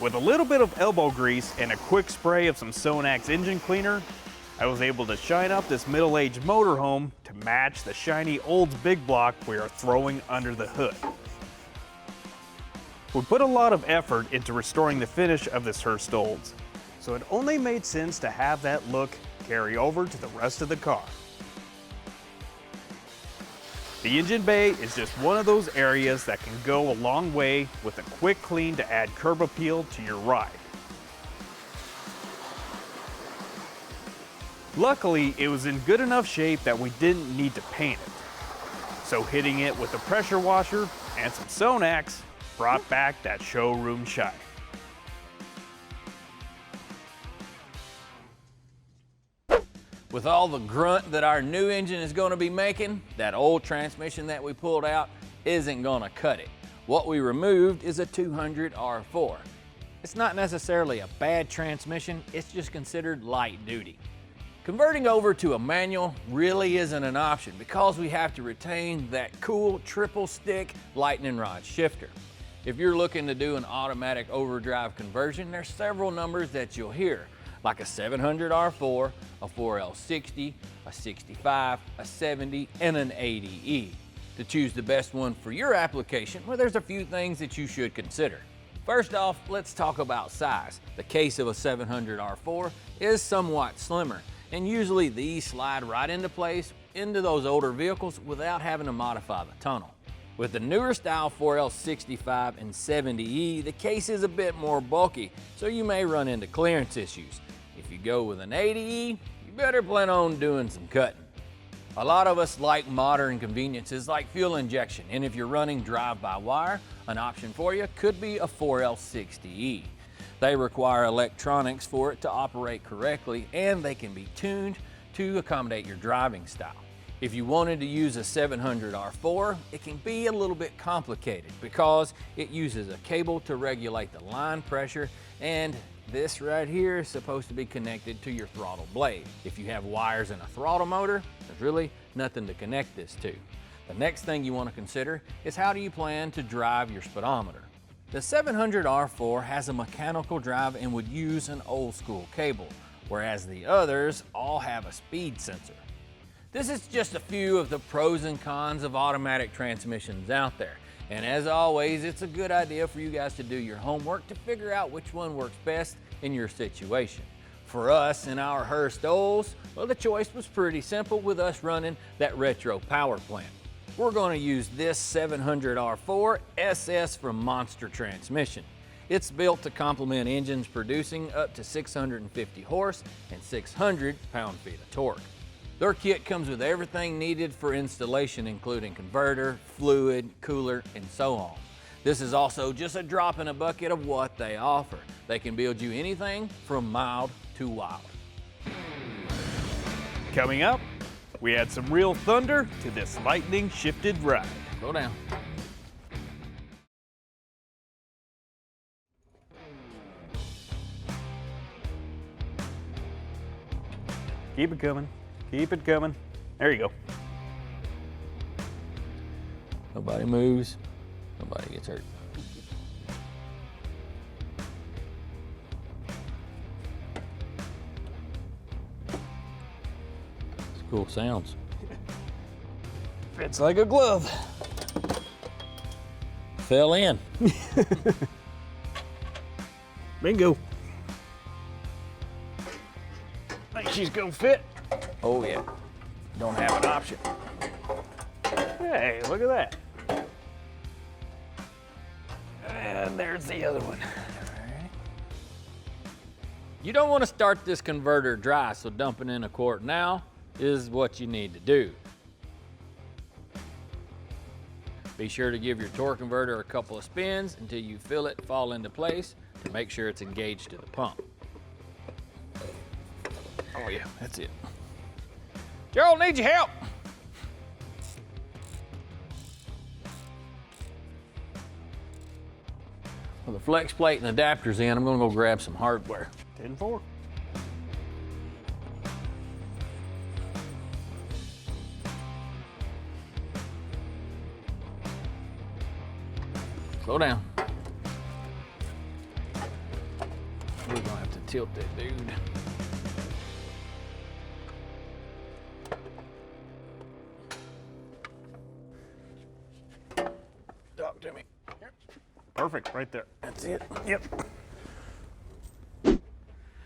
With a little bit of elbow grease and a quick spray of some Sonax engine cleaner, I was able to shine up this middle-aged motorhome to match the shiny Olds big block we are throwing under the hood. We put a lot of effort into restoring the finish of this Hurst-Olds, so it only made sense to have that look carry over to the rest of the car. The engine bay is just one of those areas that can go a long way with a quick clean to add curb appeal to your ride. Luckily, it was in good enough shape that we didn't need to paint it. So hitting it with a pressure washer and some Sonax brought back that showroom shine. With all the grunt that our new engine is going to be making, that old transmission that we pulled out isn't going to cut it. What we removed is a 200 R4. It's not necessarily a bad transmission, it's just considered light duty. Converting over to a manual really isn't an option because we have to retain that cool triple stick lightning rod shifter. If you're looking to do an automatic overdrive conversion, there's several numbers that you'll hear, like a 700 R4, a 4L60, a 65, a 70, and an 80E. To choose the best one for your application, well, there's a few things that you should consider. First off, let's talk about size. The case of a 700 R4 is somewhat slimmer, and usually these slide right into place into those older vehicles without having to modify the tunnel. With the newer style 4L65 and 70E, the case is a bit more bulky, so you may run into clearance issues. If you go with an 80E, you better plan on doing some cutting. A lot of us like modern conveniences like fuel injection, and if you're running drive-by-wire, an option for you could be a 4L60E. They require electronics for it to operate correctly, and they can be tuned to accommodate your driving style. If you wanted to use a 700 R4, it can be a little bit complicated because it uses a cable to regulate the line pressure, and this right here is supposed to be connected to your throttle blade. If you have wires in a throttle motor, there's really nothing to connect this to. The next thing you want to consider is how do you plan to drive your speedometer. The 700 R4 has a mechanical drive and would use an old school cable, whereas the others all have a speed sensor. This is just a few of the pros and cons of automatic transmissions out there. And as always, it's a good idea for you guys to do your homework to figure out which one works best in your situation. For us in our Hurst-Olds, well, the choice was pretty simple with us running that retro power plant. We're going to use this 700 R4 SS from Monster Transmission. It's built to complement engines producing up to 650 horse and 600 pound-feet of torque. Their kit comes with everything needed for installation, including converter, fluid, cooler, and so on. This is also just a drop in a bucket of what they offer. They can build you anything from mild to wild. Coming up, we add some real thunder to this lightning shifted ride. Slow down. Keep it coming. Keep it coming. There you go. Nobody moves, nobody gets hurt. It's cool sounds. Fits like a glove. Fell in. Bingo. Think she's gonna fit? Oh yeah, don't have an option. Hey, look at that. And there's the other one. You don't want to start this converter dry, so dumping in a quart now is what you need to do. Be sure to give your torque converter a couple of spins until you feel it fall into place to make sure it's engaged to the pump. Oh yeah, that's it. Gerald, need your help. Well, the flex plate and adapter's in. I'm gonna go grab some hardware. 10-4. Slow down. We're gonna have to tilt that dude. Talk to me. Perfect, right there. That's it. Yep.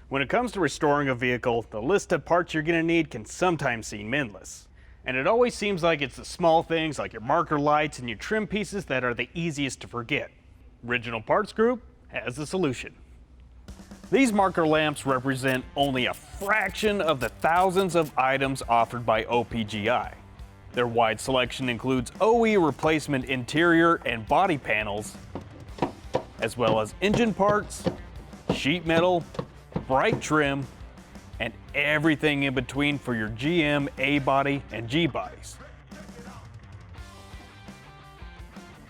When it comes to restoring a vehicle, the list of parts you're going to need can sometimes seem endless. And it always seems like it's the small things like your marker lights and your trim pieces that are the easiest to forget. Original Parts Group has the solution. These marker lamps represent only a fraction of the thousands of items offered by OPGI. Their wide selection includes OE replacement interior and body panels, as well as engine parts, sheet metal, bright trim, and everything in between for your GM A-body and G-bodies.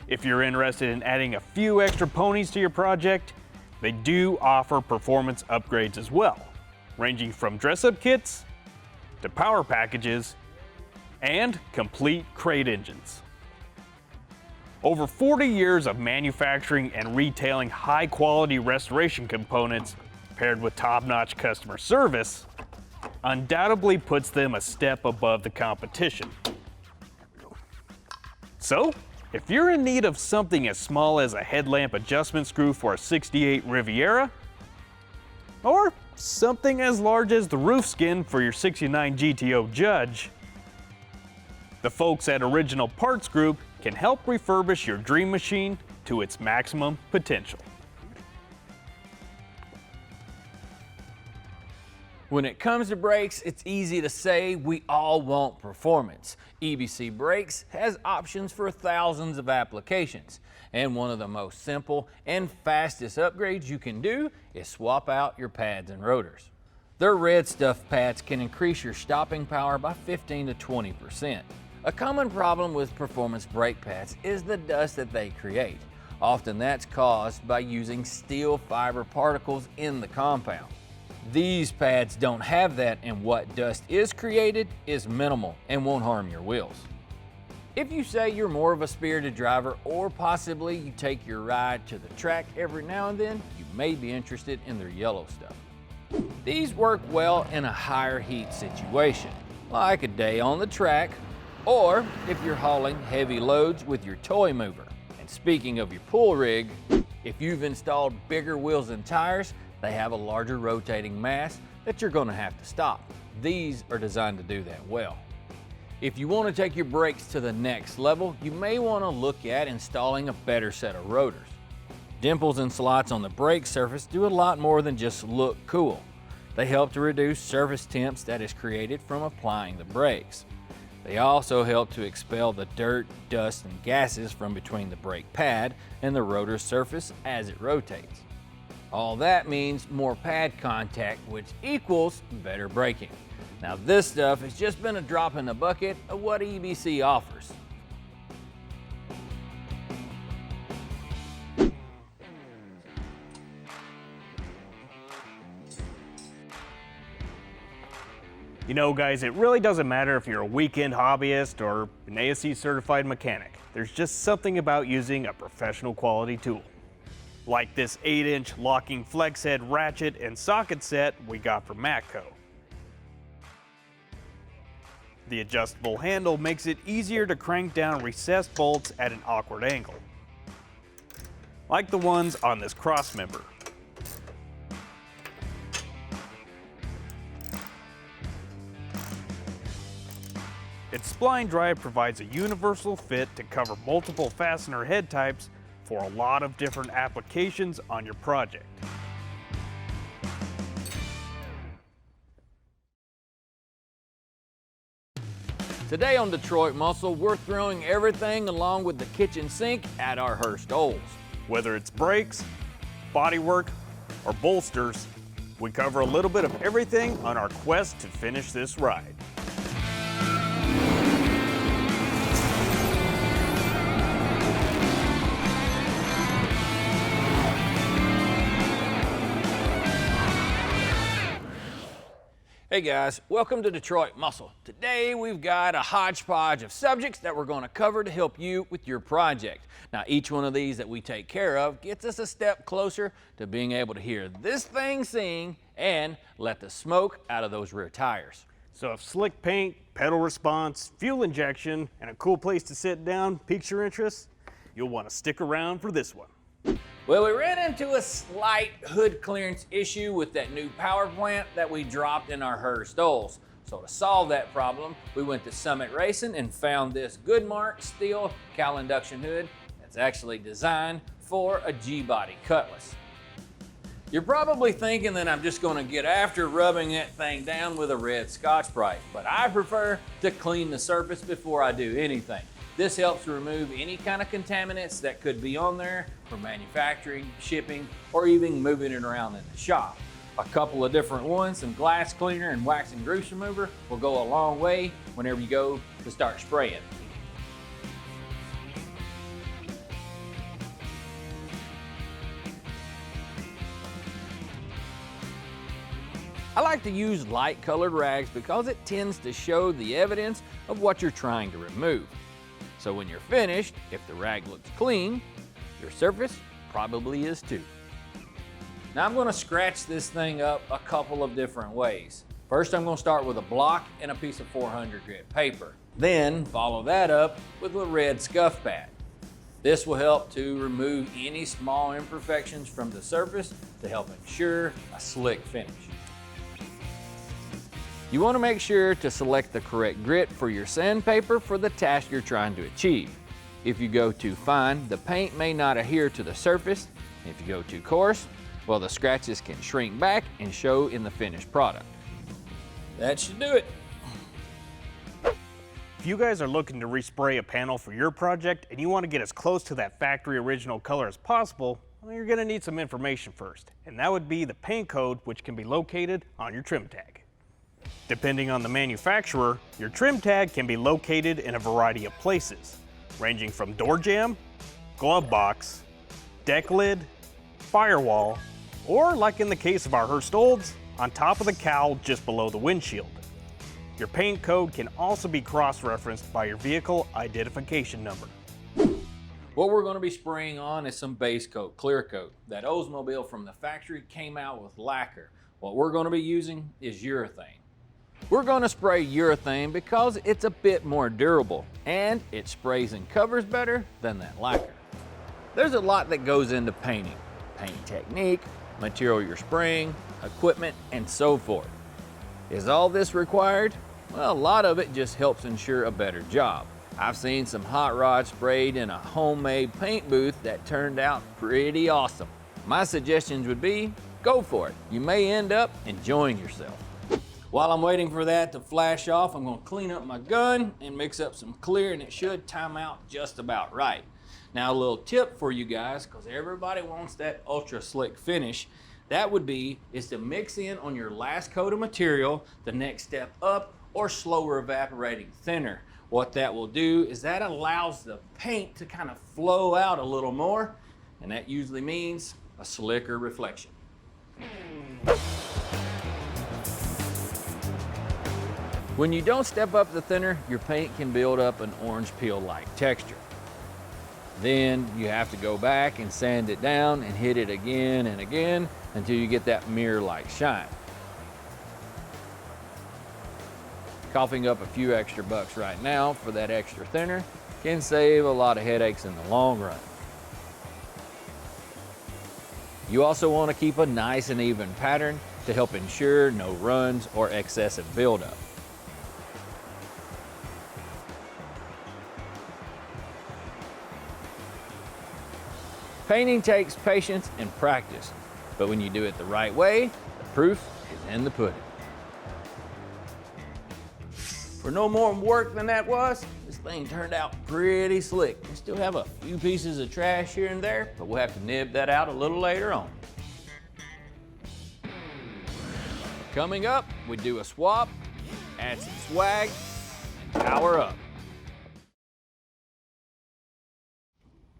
If you're interested in adding a few extra ponies to your project, they do offer performance upgrades as well, ranging from dress-up kits to power packages and complete crate engines. Over 40 years of manufacturing and retailing high-quality restoration components paired with top-notch customer service undoubtedly puts them a step above the competition. So, if you're in need of something as small as a headlamp adjustment screw for a 68 Riviera, or something as large as the roof skin for your 69 GTO Judge, the folks at Original Parts Group can help refurbish your dream machine to its maximum potential. When it comes to brakes, it's easy to say we all want performance. EBC Brakes has options for thousands of applications. And one of the most simple and fastest upgrades you can do is swap out your pads and rotors. Their red stuff pads can increase your stopping power by 15 to 20%. A common problem with performance brake pads is the dust that they create. Often that's caused by using steel fiber particles in the compound. These pads don't have that, and what dust is created is minimal and won't harm your wheels. If you say you're more of a spirited driver, or possibly you take your ride to the track every now and then, you may be interested in their yellow stuff. These work well in a higher heat situation, like a day on the track, or if you're hauling heavy loads with your toy mover. And speaking of your pull rig, if you've installed bigger wheels and tires, they have a larger rotating mass that you're going to have to stop. These are designed to do that well. If you want to take your brakes to the next level, you may want to look at installing a better set of rotors. Dimples and slots on the brake surface do a lot more than just look cool. They help to reduce surface temps that is created from applying the brakes. They also help to expel the dirt, dust, and gases from between the brake pad and the rotor surface as it rotates. All that means more pad contact, which equals better braking. Now this stuff has just been a drop in the bucket of what EBC offers. You know, guys, it really doesn't matter if you're a weekend hobbyist or an ASE certified mechanic. There's just something about using a professional quality tool. Like this 8-inch locking flex head ratchet and socket set we got from Matco. The adjustable handle makes it easier to crank down recessed bolts at an awkward angle, like the ones on this cross member. Its spline drive provides a universal fit to cover multiple fastener head types for a lot of different applications on your project. Today on Detroit Muscle, we're throwing everything along with the kitchen sink at our Hurst-Olds. Whether it's brakes, bodywork, or bolsters, we cover a little bit of everything on our quest to finish this ride. Hey guys, welcome to Detroit Muscle. Today we've got a hodgepodge of subjects that we're going to cover to help you with your project. Now each one of these that we take care of gets us a step closer to being able to hear this thing sing and let the smoke out of those rear tires. So if slick paint, pedal response, fuel injection, and a cool place to sit down piques your interest, you'll want to stick around for this one. Well, we ran into a slight hood clearance issue with that new power plant that we dropped in our Hurst-Olds. So to solve that problem, we went to Summit Racing and found this Goodmark steel cowl induction hood that's actually designed for a G-body Cutlass. You're probably thinking that I'm just going to get after rubbing that thing down with a red Scotch-Brite, but I prefer to clean the surface before I do anything. This helps remove any kind of contaminants that could be on there from manufacturing, shipping, or even moving it around in the shop. A couple of different ones, some glass cleaner and wax and grease remover will go a long way whenever you go to start spraying. I like to use light colored rags because it tends to show the evidence of what you're trying to remove. So when you're finished, if the rag looks clean, your surface probably is too. Now I'm going to scratch this thing up a couple of different ways. First, I'm going to start with a block and a piece of 400 grit paper. Then follow that up with a red scuff pad. This will help to remove any small imperfections from the surface to help ensure a slick finish. You want to make sure to select the correct grit for your sandpaper for the task you're trying to achieve. If you go too fine, the paint may not adhere to the surface. If you go too coarse, well, the scratches can shrink back and show in the finished product. That should do it. If you guys are looking to respray a panel for your project and you want to get as close to that factory original color as possible, well, you're going to need some information first, and that would be the paint code, which can be located on your trim tag. Depending on the manufacturer, your trim tag can be located in a variety of places, ranging from door jamb, glove box, deck lid, firewall, or like in the case of our Hurst-Olds, on top of the cowl just below the windshield. Your paint code can also be cross-referenced by your vehicle identification number. What we're going to be spraying on is some base coat, clear coat. That Oldsmobile from the factory came out with lacquer. What we're going to be using is urethane. We're going to spray urethane because it's a bit more durable and it sprays and covers better than that lacquer. There's a lot that goes into painting. Paint technique, material you're spraying, equipment, and so forth. Is all this required? Well, a lot of it just helps ensure a better job. I've seen some hot rods sprayed in a homemade paint booth that turned out pretty awesome. My suggestions would be, go for it. You may end up enjoying yourself. While I'm waiting for that to flash off, I'm going to clean up my gun and mix up some clear, and it should time out just about right. Now a little tip for you guys, because everybody wants that ultra slick finish, that would be is to mix in on your last coat of material the next step up or slower evaporating thinner. What that will do is that allows the paint to kind of flow out a little more, and that usually means a slicker reflection. When you don't step up the thinner, your paint can build up an orange peel-like texture. Then you have to go back and sand it down and hit it again and again until you get that mirror-like shine. Coughing up a few extra bucks right now for that extra thinner can save a lot of headaches in the long run. You also want to keep a nice and even pattern to help ensure no runs or excessive buildup. Painting takes patience and practice, but when you do it the right way, the proof is in the pudding. For no more work than that was, this thing turned out pretty slick. We still have a few pieces of trash here and there, but we'll have to nib that out a little later on. Coming up, we do a swap, add some swag, and power up.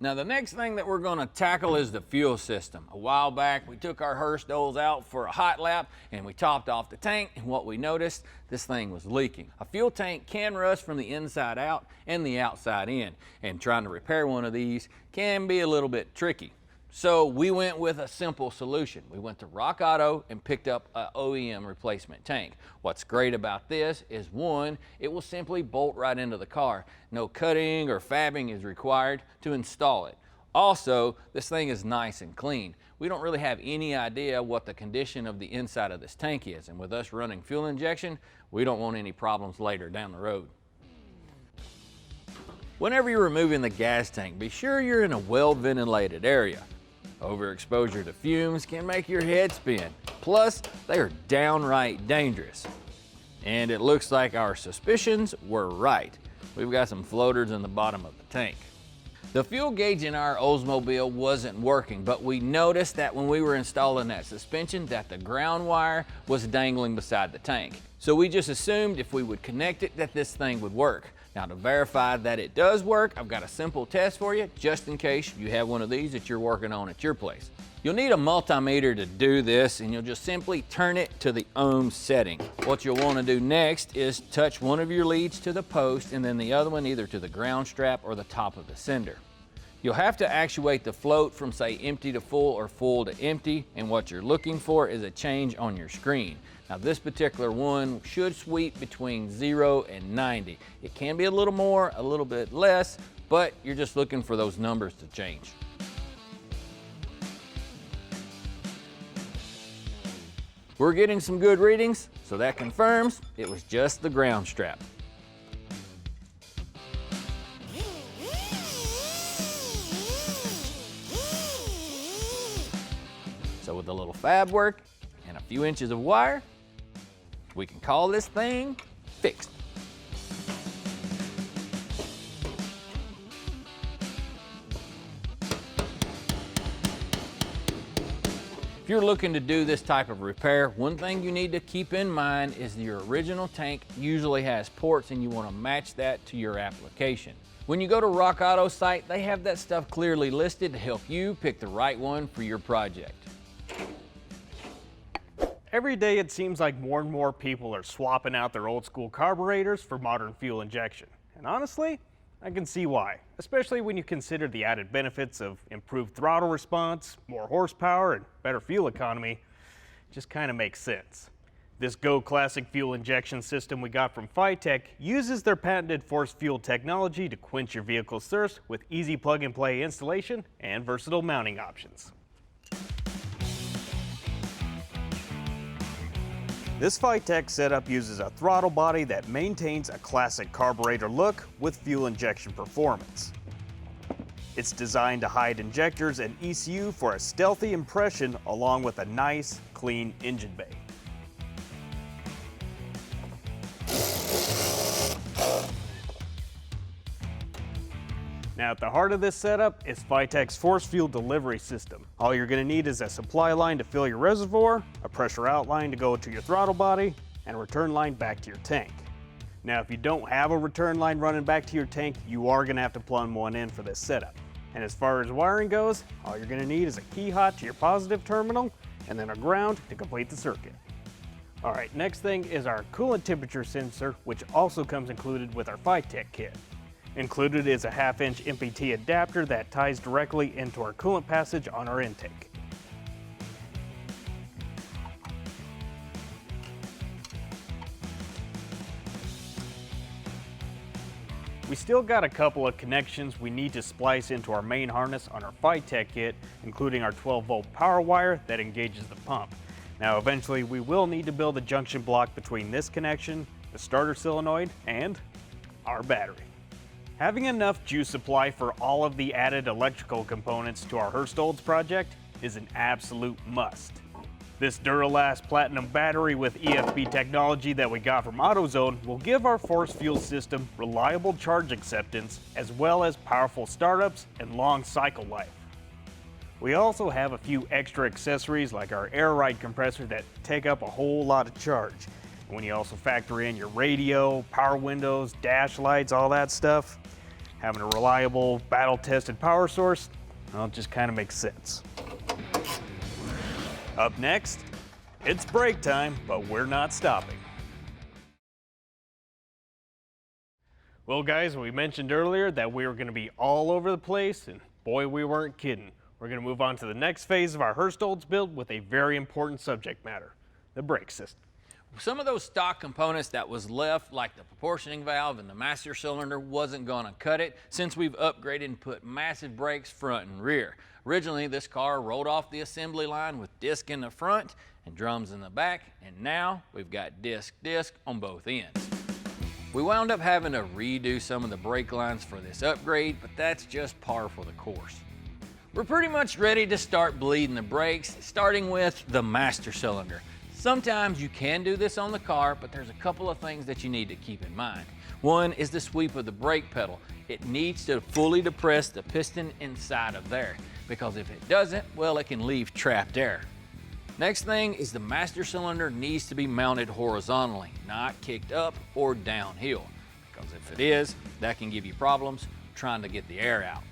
Now the next thing that we're gonna tackle is the fuel system. A while back, we took our Hurst-Olds out for a hot lap and we topped off the tank, and what we noticed, this thing was leaking. A fuel tank can rust from the inside out and the outside in, and trying to repair one of these can be a little bit tricky. So we went with a simple solution. We went to Rock Auto and picked up an OEM replacement tank. What's great about this is, one, it will simply bolt right into the car. No cutting or fabbing is required to install it. Also, this thing is nice and clean. We don't really have any idea what the condition of the inside of this tank is, and with us running fuel injection, we don't want any problems later down the road. Whenever you're removing the gas tank, be sure you're in a well-ventilated area. Overexposure to fumes can make your head spin. Plus, they are downright dangerous. And it looks like our suspicions were right. We've got some floaters in the bottom of the tank. The fuel gauge in our Oldsmobile wasn't working, but we noticed that when we were installing that suspension that the ground wire was dangling beside the tank. So we just assumed if we would connect it that this thing would work. Now to verify that it does work, I've got a simple test for you, just in case you have one of these that you're working on at your place. You'll need a multimeter to do this, and you'll just simply turn it to the ohm setting. What you'll want to do next is touch one of your leads to the post and then the other one either to the ground strap or the top of the sender. You'll have to actuate the float from, say, empty to full or full to empty, and what you're looking for is a change on your screen. Now this particular one should sweep between 0 and 90. It can be a little more, a little bit less, but you're just looking for those numbers to change. We're getting some good readings, so that confirms it was just the ground strap. So with a little fab work and a few inches of wire, we can call this thing fixed. If you're looking to do this type of repair, one thing you need to keep in mind is your original tank usually has ports, and you want to match that to your application. When you go to Rock Auto site, they have that stuff clearly listed to help you pick the right one for your project. Every day it seems like more and more people are swapping out their old school carburetors for modern fuel injection. And honestly, I can see why, especially when you consider the added benefits of improved throttle response, more horsepower, and better fuel economy. It just kind of makes sense. This Go Classic fuel injection system we got from FiTech uses their patented forced fuel technology to quench your vehicle's thirst with easy plug-and-play installation and versatile mounting options. This FiTech setup uses a throttle body that maintains a classic carburetor look with fuel injection performance. It's designed to hide injectors and ECU for a stealthy impression along with a nice, clean engine bay. Now at the heart of this setup is FiTech's force fuel delivery system. All you're going to need is a supply line to fill your reservoir, a pressure out line to go to your throttle body, and a return line back to your tank. Now if you don't have a return line running back to your tank, you are going to have to plumb one in for this setup. And as far as wiring goes, all you're going to need is a key hot to your positive terminal and then a ground to complete the circuit. Alright, next thing is our coolant temperature sensor, which also comes included with our FiTech kit. Included is a 1/2-inch MPT adapter that ties directly into our coolant passage on our intake. We still got a couple of connections we need to splice into our main harness on our FiTech kit, including our 12-volt power wire that engages the pump. Now eventually we will need to build a junction block between this connection, the starter solenoid, and our battery. Having enough juice supply for all of the added electrical components to our Hurst-Olds project is an absolute must. This Duralast Platinum battery with EFB technology that we got from AutoZone will give our force fuel system reliable charge acceptance as well as powerful startups and long cycle life. We also have a few extra accessories like our air ride compressor that take up a whole lot of charge. When you also factor in your radio, power windows, dash lights, all that stuff, having a reliable, battle-tested power source, well, it just kind of makes sense. Up next, it's break time, but we're not stopping. Well guys, we mentioned earlier that we were going to be all over the place, and boy, we weren't kidding. We're going to move on to the next phase of our Hurst-Olds build with a very important subject matter, the brake system. Some of those stock components that was left, like the proportioning valve and the master cylinder, wasn't going to cut it since we've upgraded and put massive brakes front and rear. Originally, this car rolled off the assembly line with disc in the front and drums in the back, and now we've got disc on both ends. We wound up having to redo some of the brake lines for this upgrade, but that's just par for the course. We're pretty much ready to start bleeding the brakes, starting with the master cylinder. Sometimes you can do this on the car, but there's a couple of things that you need to keep in mind. One is the sweep of the brake pedal. It needs to fully depress the piston inside of there, because if it doesn't, well, it can leave trapped air. Next thing is the master cylinder needs to be mounted horizontally, not kicked up or downhill, because if it is, that can give you problems trying to get the air out.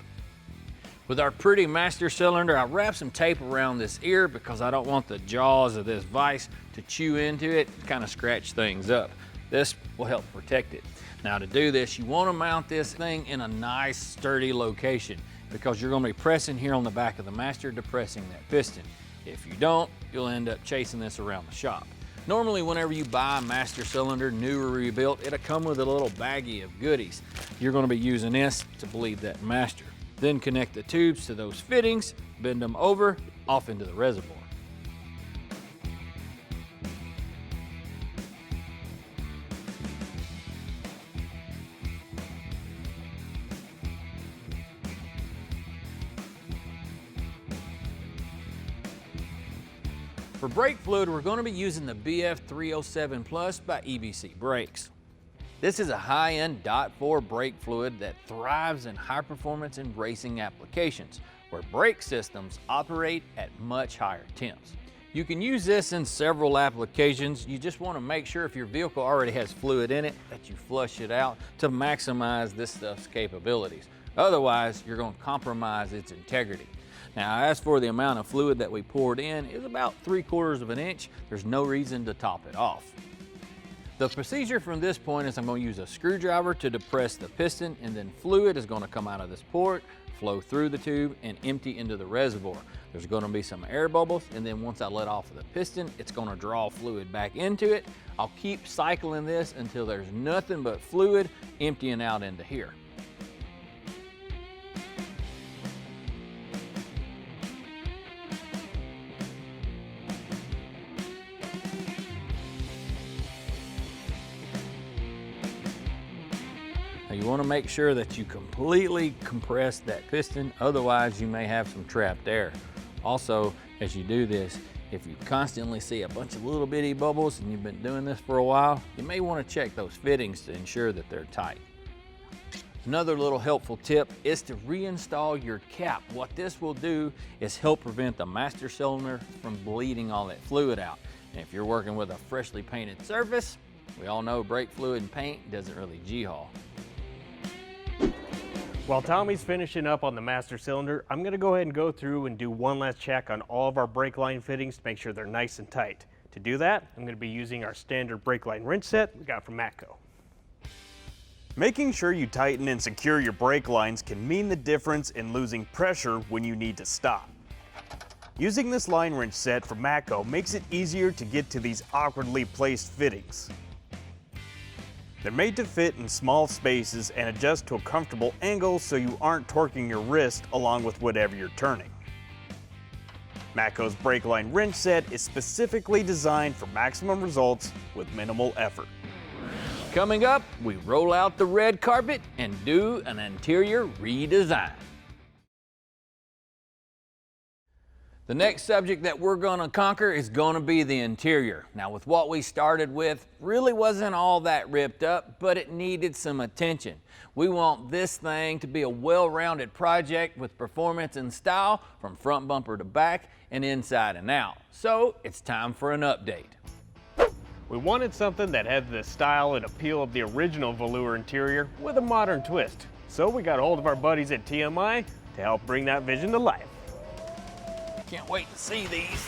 With our pretty master cylinder, I wrapped some tape around this ear because I don't want the jaws of this vise to chew into it, kind of scratch things up. This will help protect it. Now to do this, you want to mount this thing in a nice sturdy location because you're going to be pressing here on the back of the master, depressing that piston. If you don't, you'll end up chasing this around the shop. Normally, whenever you buy a master cylinder, new or rebuilt, it'll come with a little baggie of goodies. You're going to be using this to bleed that master. Then connect the tubes to those fittings, bend them over, off into the reservoir. For brake fluid, we're going to be using the BF307 Plus by EBC Brakes. This is a high-end .4 brake fluid that thrives in high performance and racing applications, where brake systems operate at much higher temps. You can use this in several applications. You just want to make sure if your vehicle already has fluid in it that you flush it out to maximize this stuff's capabilities. Otherwise, you're going to compromise its integrity. Now, as for the amount of fluid that we poured in, it's about 3/4 of an inch. There's no reason to top it off. The procedure from this point is I'm going to use a screwdriver to depress the piston, and then fluid is going to come out of this port, flow through the tube, and empty into the reservoir. There's going to be some air bubbles, and then once I let off of the piston, it's going to draw fluid back into it. I'll keep cycling this until there's nothing but fluid emptying out into here. You want to make sure that you completely compress that piston, otherwise you may have some trapped air. Also, as you do this, if you constantly see a bunch of little bitty bubbles and you've been doing this for a while, you may want to check those fittings to ensure that they're tight. Another little helpful tip is to reinstall your cap. What this will do is help prevent the master cylinder from bleeding all that fluid out. And if you're working with a freshly painted surface, we all know brake fluid and paint doesn't really G-haul. While Tommy's finishing up on the master cylinder, I'm going to go ahead and go through and do one last check on all of our brake line fittings to make sure they're nice and tight. To do that, I'm going to be using our standard brake line wrench set we got from Matco. Making sure you tighten and secure your brake lines can mean the difference in losing pressure when you need to stop. Using this line wrench set from Matco makes it easier to get to these awkwardly placed fittings. They're made to fit in small spaces and adjust to a comfortable angle so you aren't torquing your wrist along with whatever you're turning. Matco's brake line wrench set is specifically designed for maximum results with minimal effort. Coming up, we roll out the red carpet and do an interior redesign. The next subject that we're gonna conquer is gonna be the interior. Now with what we started with, really wasn't all that ripped up, but it needed some attention. We want this thing to be a well-rounded project with performance and style from front bumper to back and inside and out. So it's time for an update. We wanted something that had the style and appeal of the original velour interior with a modern twist. So we got a hold of our buddies at TMI to help bring that vision to life. Can't wait to see these.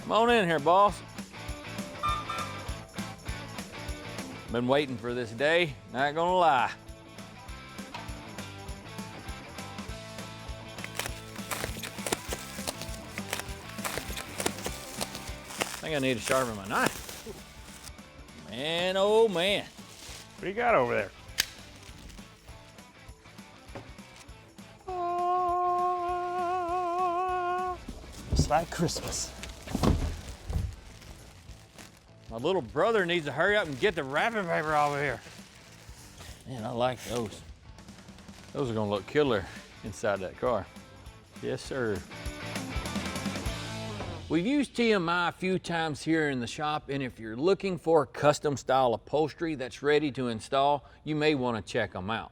Come on in here, boss. Been waiting for this day, not gonna lie. I think I need to sharpen my knife. Man, oh man. What do you got over there? It's like Christmas. My little brother needs to hurry up and get the wrapping paper over here. Man, I like those. Those are gonna look killer inside that car. Yes, sir. We've used TMI a few times here in the shop, and if you're looking for custom style upholstery that's ready to install, you may wanna check them out.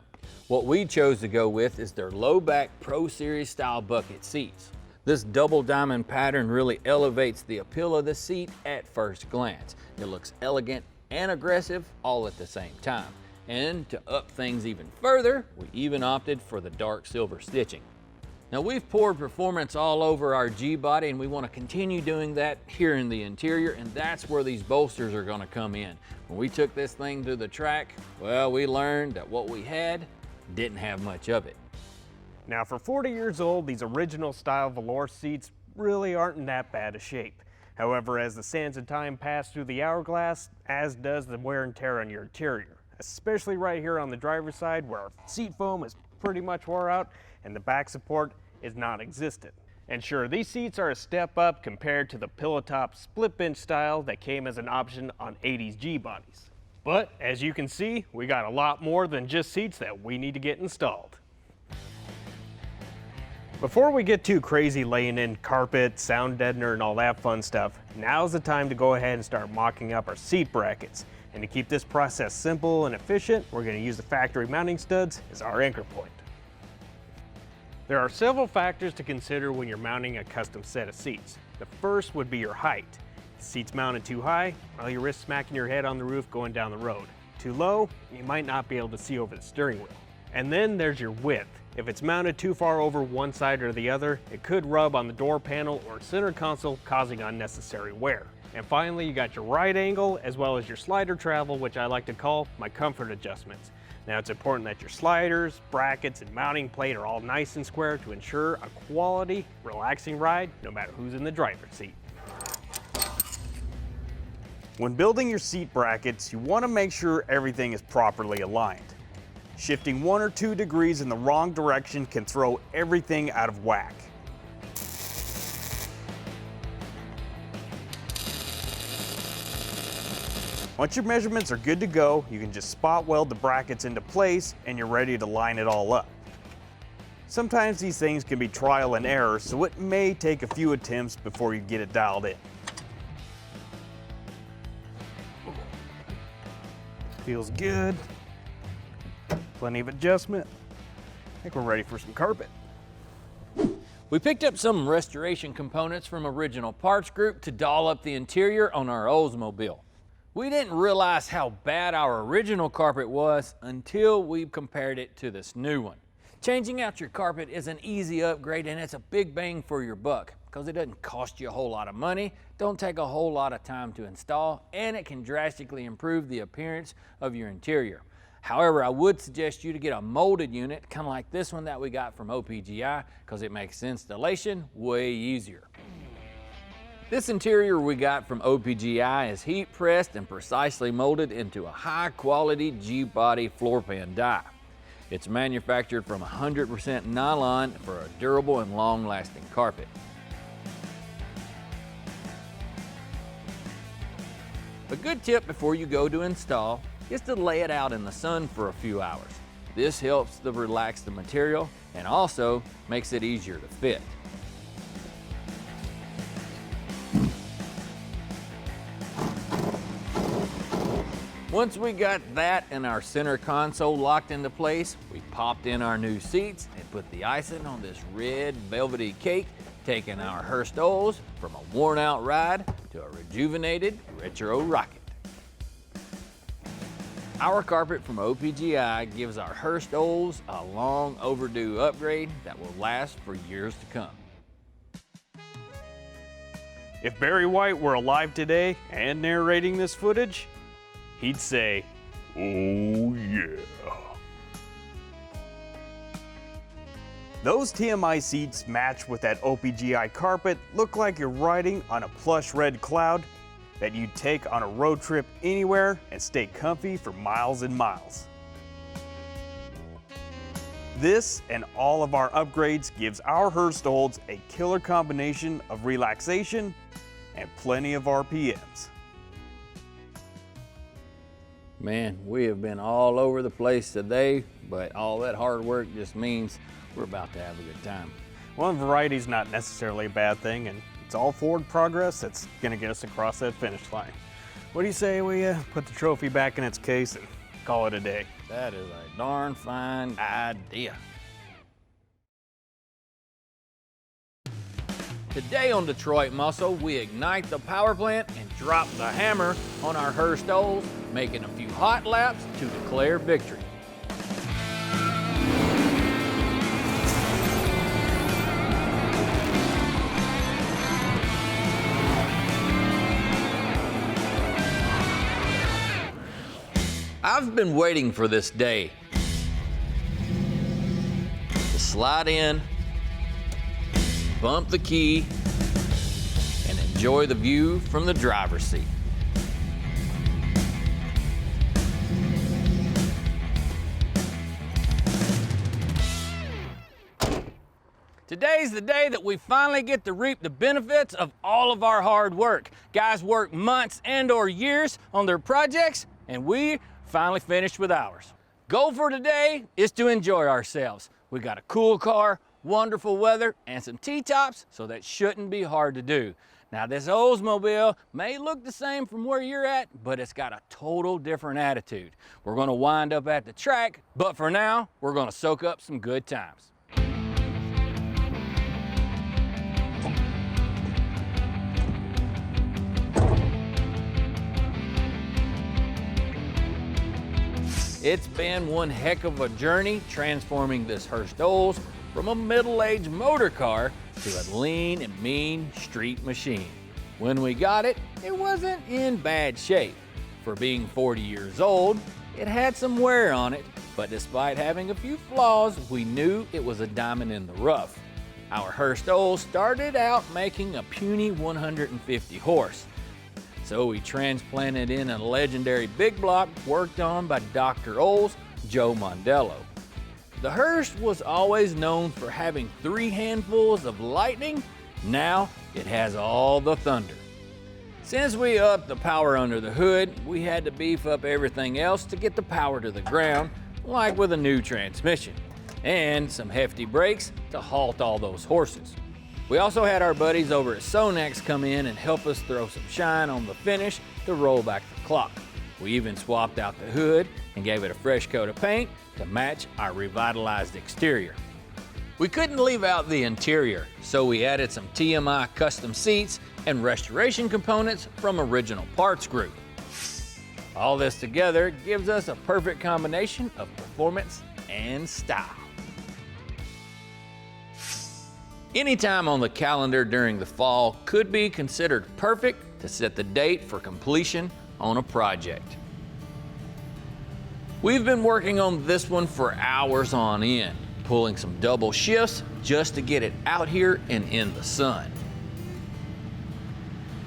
What we chose to go with is their low back Pro Series style bucket seats. This double diamond pattern really elevates the appeal of the seat at first glance. It looks elegant and aggressive all at the same time. And to up things even further, we even opted for the dark silver stitching. Now we've poured performance all over our G-body and we want to continue doing that here in the interior, and that's where these bolsters are going to come in. When we took this thing to the track, well, we learned that what we had didn't have much of it. Now for 40 years old, these original style velour seats really aren't in that bad a shape. However, as the sands of time pass through the hourglass, as does the wear and tear on your interior, especially right here on the driver's side where our seat foam is pretty much wore out and the back support is non-existent. And sure, these seats are a step up compared to the pillow top split bench style that came as an option on 80s G-bodies. But as you can see, we got a lot more than just seats that we need to get installed. Before we get too crazy laying in carpet, sound deadener, and all that fun stuff, now's the time to go ahead and start mocking up our seat brackets. And to keep this process simple and efficient, we're going to use the factory mounting studs as our anchor point. There are several factors to consider when you're mounting a custom set of seats. The first would be your height. If the seat's mounted too high, well, you risk smacking your head on the roof going down the road. Too low, you might not be able to see over the steering wheel. And then there's your width. If it's mounted too far over one side or the other, it could rub on the door panel or center console, causing unnecessary wear. And finally, you got your right angle as well as your slider travel, which I like to call my comfort adjustments. Now it's important that your sliders, brackets, and mounting plate are all nice and square to ensure a quality, relaxing ride no matter who's in the driver's seat. When building your seat brackets, you want to make sure everything is properly aligned. Shifting 1 or 2 degrees in the wrong direction can throw everything out of whack. Once your measurements are good to go, you can just spot weld the brackets into place and you're ready to line it all up. Sometimes these things can be trial and error, so it may take a few attempts before you get it dialed in. Feels good. Plenty of adjustment. I think we're ready for some carpet. We picked up some restoration components from Original Parts Group to doll up the interior on our Oldsmobile. We didn't realize how bad our original carpet was until we compared it to this new one. Changing out your carpet is an easy upgrade, and it's a big bang for your buck because it doesn't cost you a whole lot of money, don't take a whole lot of time to install, and it can drastically improve the appearance of your interior. However, I would suggest you to get a molded unit, kind of like this one that we got from OPGI, because it makes installation way easier. This interior we got from OPGI is heat pressed and precisely molded into a high quality G-body floor pan die. It's manufactured from 100% nylon for a durable and long lasting carpet. A good tip before you go to install is to lay it out in the sun for a few hours. This helps to relax the material and also makes it easier to fit. Once we got that and our center console locked into place, we popped in our new seats and put the icing on this red velvety cake, taking our Hurst-Olds from a worn out ride to a rejuvenated retro rocket. Our carpet from OPGI gives our Hurst-Olds a long overdue upgrade that will last for years to come. If Barry White were alive today and narrating this footage, he'd say, "Oh yeah." Those TMI seats matched with that OPGI carpet look like you're riding on a plush red cloud that you'd take on a road trip anywhere and stay comfy for miles and miles. This and all of our upgrades gives our Hurst-Olds a killer combination of relaxation and plenty of RPMs. Man, we have been all over the place today, but all that hard work just means we're about to have a good time. Well, variety's not necessarily a bad thing, and it's all forward progress that's gonna get us across that finish line. What do you say we put the trophy back in its case and call it a day? That is a darn fine idea. Today on Detroit Muscle, we ignite the power plant and drop the hammer on our Hurst-Olds, making a few hot laps to declare victory. I've been waiting for this day to slide in, bump the key, and enjoy the view from the driver's seat. Today's the day that we finally get to reap the benefits of all of our hard work. Guys work months and/or years on their projects, and we finally finished with ours. Goal for today is to enjoy ourselves. We got a cool car, wonderful weather, and some T-tops, so that shouldn't be hard to do. Now this Oldsmobile may look the same from where you're at, but it's got a total different attitude. We're gonna wind up at the track, but for now, we're gonna soak up some good times. It's been one heck of a journey transforming this Hurst-Olds from a middle-aged motor car to a lean and mean street machine. When we got it, it wasn't in bad shape. For being 40 years old, it had some wear on it, but despite having a few flaws, we knew it was a diamond in the rough. Our Hurst-Olds started out making a puny 150 horse. So we transplanted in a legendary big block worked on by Dr. Olds, Joe Mondello. The Hurst was always known for having 3 handfuls of lightning. Now it has all the thunder. Since we upped the power under the hood, we had to beef up everything else to get the power to the ground, like with a new transmission, and some hefty brakes to halt all those horses. We also had our buddies over at Sonax come in and help us throw some shine on the finish to roll back the clock. We even swapped out the hood and gave it a fresh coat of paint to match our revitalized exterior. We couldn't leave out the interior, so we added some TMI custom seats and restoration components from Original Parts Group. All this together gives us a perfect combination of performance and style. Any time on the calendar during the fall could be considered perfect to set the date for completion on a project. We've been working on this one for hours on end, pulling some double shifts just to get it out here and in the sun.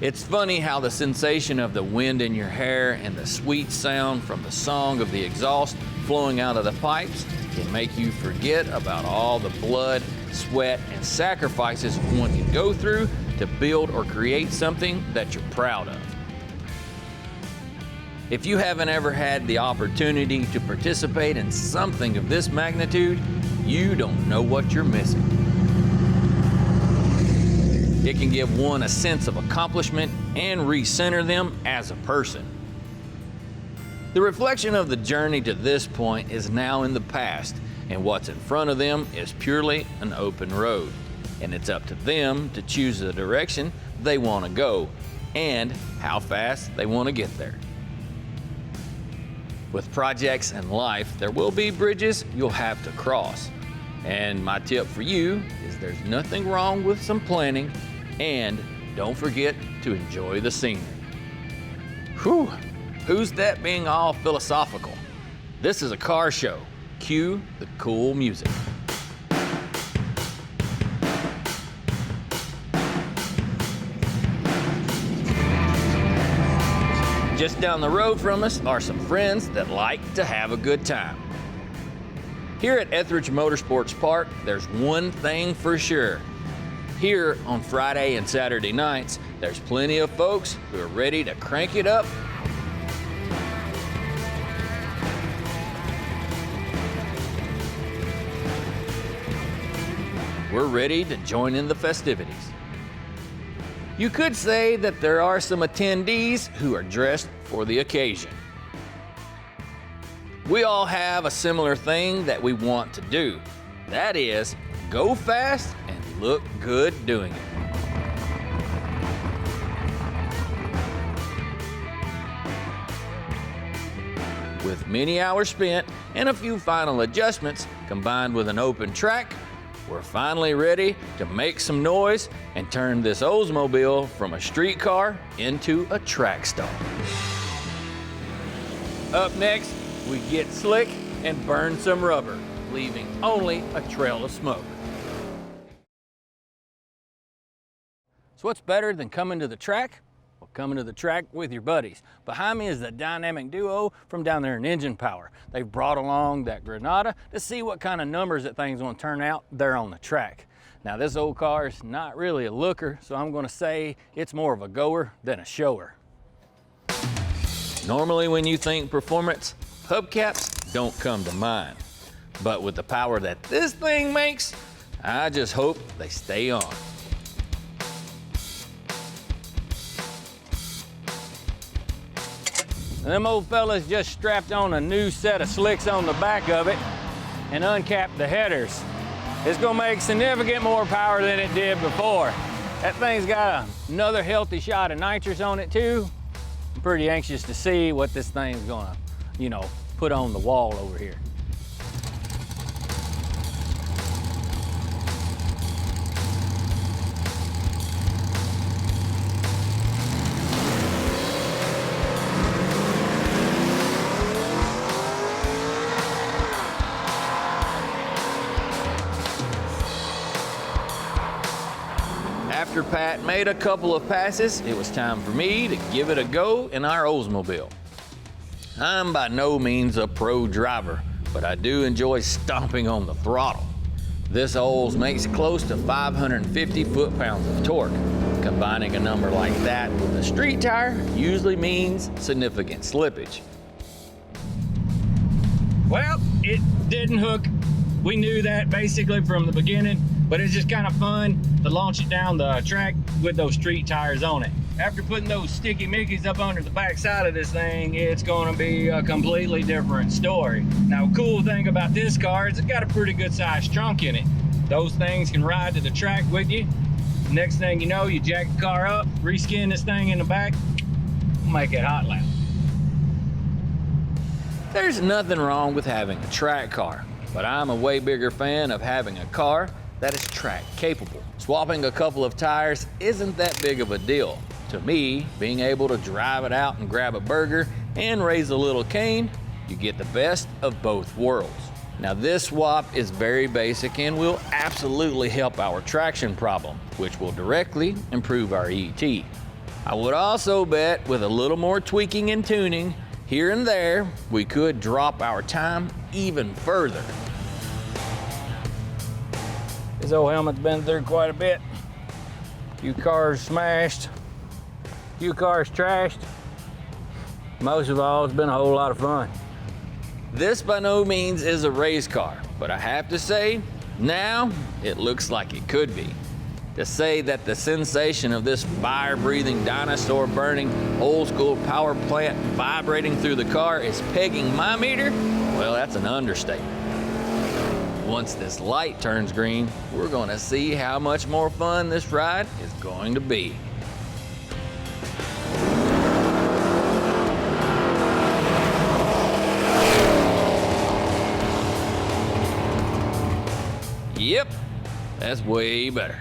It's funny how the sensation of the wind in your hair and the sweet sound from the song of the exhaust flowing out of the pipes can make you forget about all the blood, sweat, and sacrifices one can go through to build or create something that you're proud of. If you haven't ever had the opportunity to participate in something of this magnitude, you don't know what you're missing. It can give one a sense of accomplishment and recenter them as a person. The reflection of the journey to this point is now in the past, and what's in front of them is purely an open road. And it's up to them to choose the direction they want to go and how fast they want to get there. With projects and life, there will be bridges you'll have to cross. And my tip for you is there's nothing wrong with some planning, and don't forget to enjoy the scenery. Whew, who's that being all philosophical? This is a car show. Cue the cool music. Just down the road from us are some friends that like to have a good time. Here at Etheridge Motorsports Park, there's one thing for sure. Here on Friday and Saturday nights, there's plenty of folks who are ready to crank it up. We're ready to join in the festivities. You could say that there are some attendees who are dressed for the occasion. We all have a similar thing that we want to do. That is, go fast and look good doing it. With many hours spent and a few final adjustments combined with an open track, we're finally ready to make some noise and turn this Oldsmobile from a street car into a track star. Up next, we get slick and burn some rubber, leaving only a trail of smoke. So what's better than coming to the track? Well, coming to the track with your buddies. Behind me is the dynamic duo from down there in Engine Power. They've brought along that Granada to see what kind of numbers that thing's gonna turn out there on the track. Now this old car is not really a looker, so I'm gonna say it's more of a goer than a shower. Normally when you think performance, hubcaps don't come to mind. But with the power that this thing makes, I just hope they stay on. Them old fellas just strapped on a new set of slicks on the back of it and uncapped the headers. It's gonna make significant more power than it did before. That thing's got another healthy shot of nitrous on it too. I'm pretty anxious to see what this thing's gonna, put on the wall over here. After Pat made a couple of passes, it was time for me to give it a go in our Oldsmobile. I'm by no means a pro driver, but I do enjoy stomping on the throttle. This Olds makes close to 550 foot-pounds of torque. Combining a number like that with a street tire usually means significant slippage. Well, it didn't hook. We knew that basically from the beginning, but it's just kind of fun to launch it down the track with those street tires on it. After putting those sticky mickeys up under the back side of this thing, it's gonna be a completely different story. Now, cool thing about this car is it's got a pretty good sized trunk in it. Those things can ride to the track with you. Next thing you know, you jack the car up, reskin this thing in the back, make it hot lap. There's nothing wrong with having a track car, but I'm a way bigger fan of having a car that is track capable. Swapping a couple of tires isn't that big of a deal. To me, being able to drive it out and grab a burger and raise a little cane, you get the best of both worlds. Now this swap is very basic and will absolutely help our traction problem, which will directly improve our ET. I would also bet with a little more tweaking and tuning here and there, we could drop our time even further. This old helmet's been through quite a bit. A few cars smashed, a few cars trashed. Most of all, it's been a whole lot of fun. This by no means is a race car, but I have to say, now it looks like it could be. To say that the sensation of this fire-breathing, dinosaur-burning, old-school power plant vibrating through the car is pegging my meter, well, that's an understatement. Once this light turns green, we're going to see how much more fun this ride is going to be. Yep, that's way better.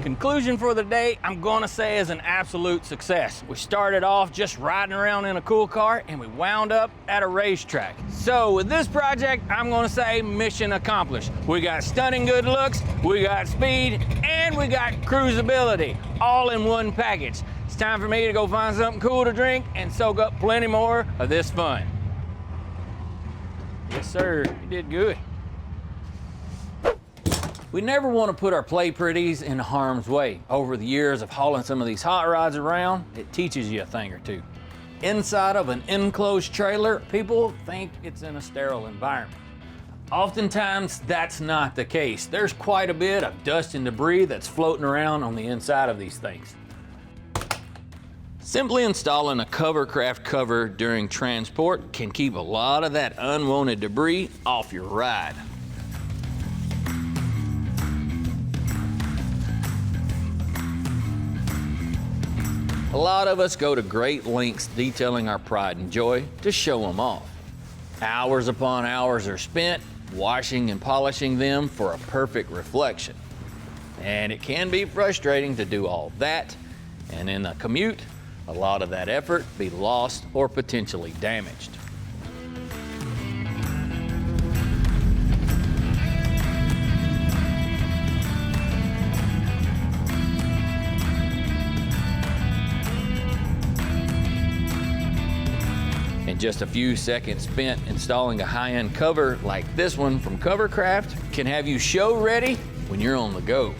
Conclusion for the day, I'm gonna say is an absolute success. We started off just riding around in a cool car and we wound up at a racetrack. So with this project, I'm gonna say mission accomplished. We got stunning good looks, we got speed, and we got cruisability, all in one package. It's time for me to go find something cool to drink and soak up plenty more of this fun. Yes, sir, you did good. We never want to put our play pretties in harm's way. Over the years of hauling some of these hot rods around, it teaches you a thing or two. Inside of an enclosed trailer, people think it's in a sterile environment. Oftentimes, that's not the case. There's quite a bit of dust and debris that's floating around on the inside of these things. Simply installing a Covercraft cover during transport can keep a lot of that unwanted debris off your ride. A lot of us go to great lengths detailing our pride and joy to show them off. Hours upon hours are spent washing and polishing them for a perfect reflection. And it can be frustrating to do all that, and in a commute, a lot of that effort be lost or potentially damaged. And just a few seconds spent installing a high-end cover like this one from Covercraft can have you show ready when you're on the go.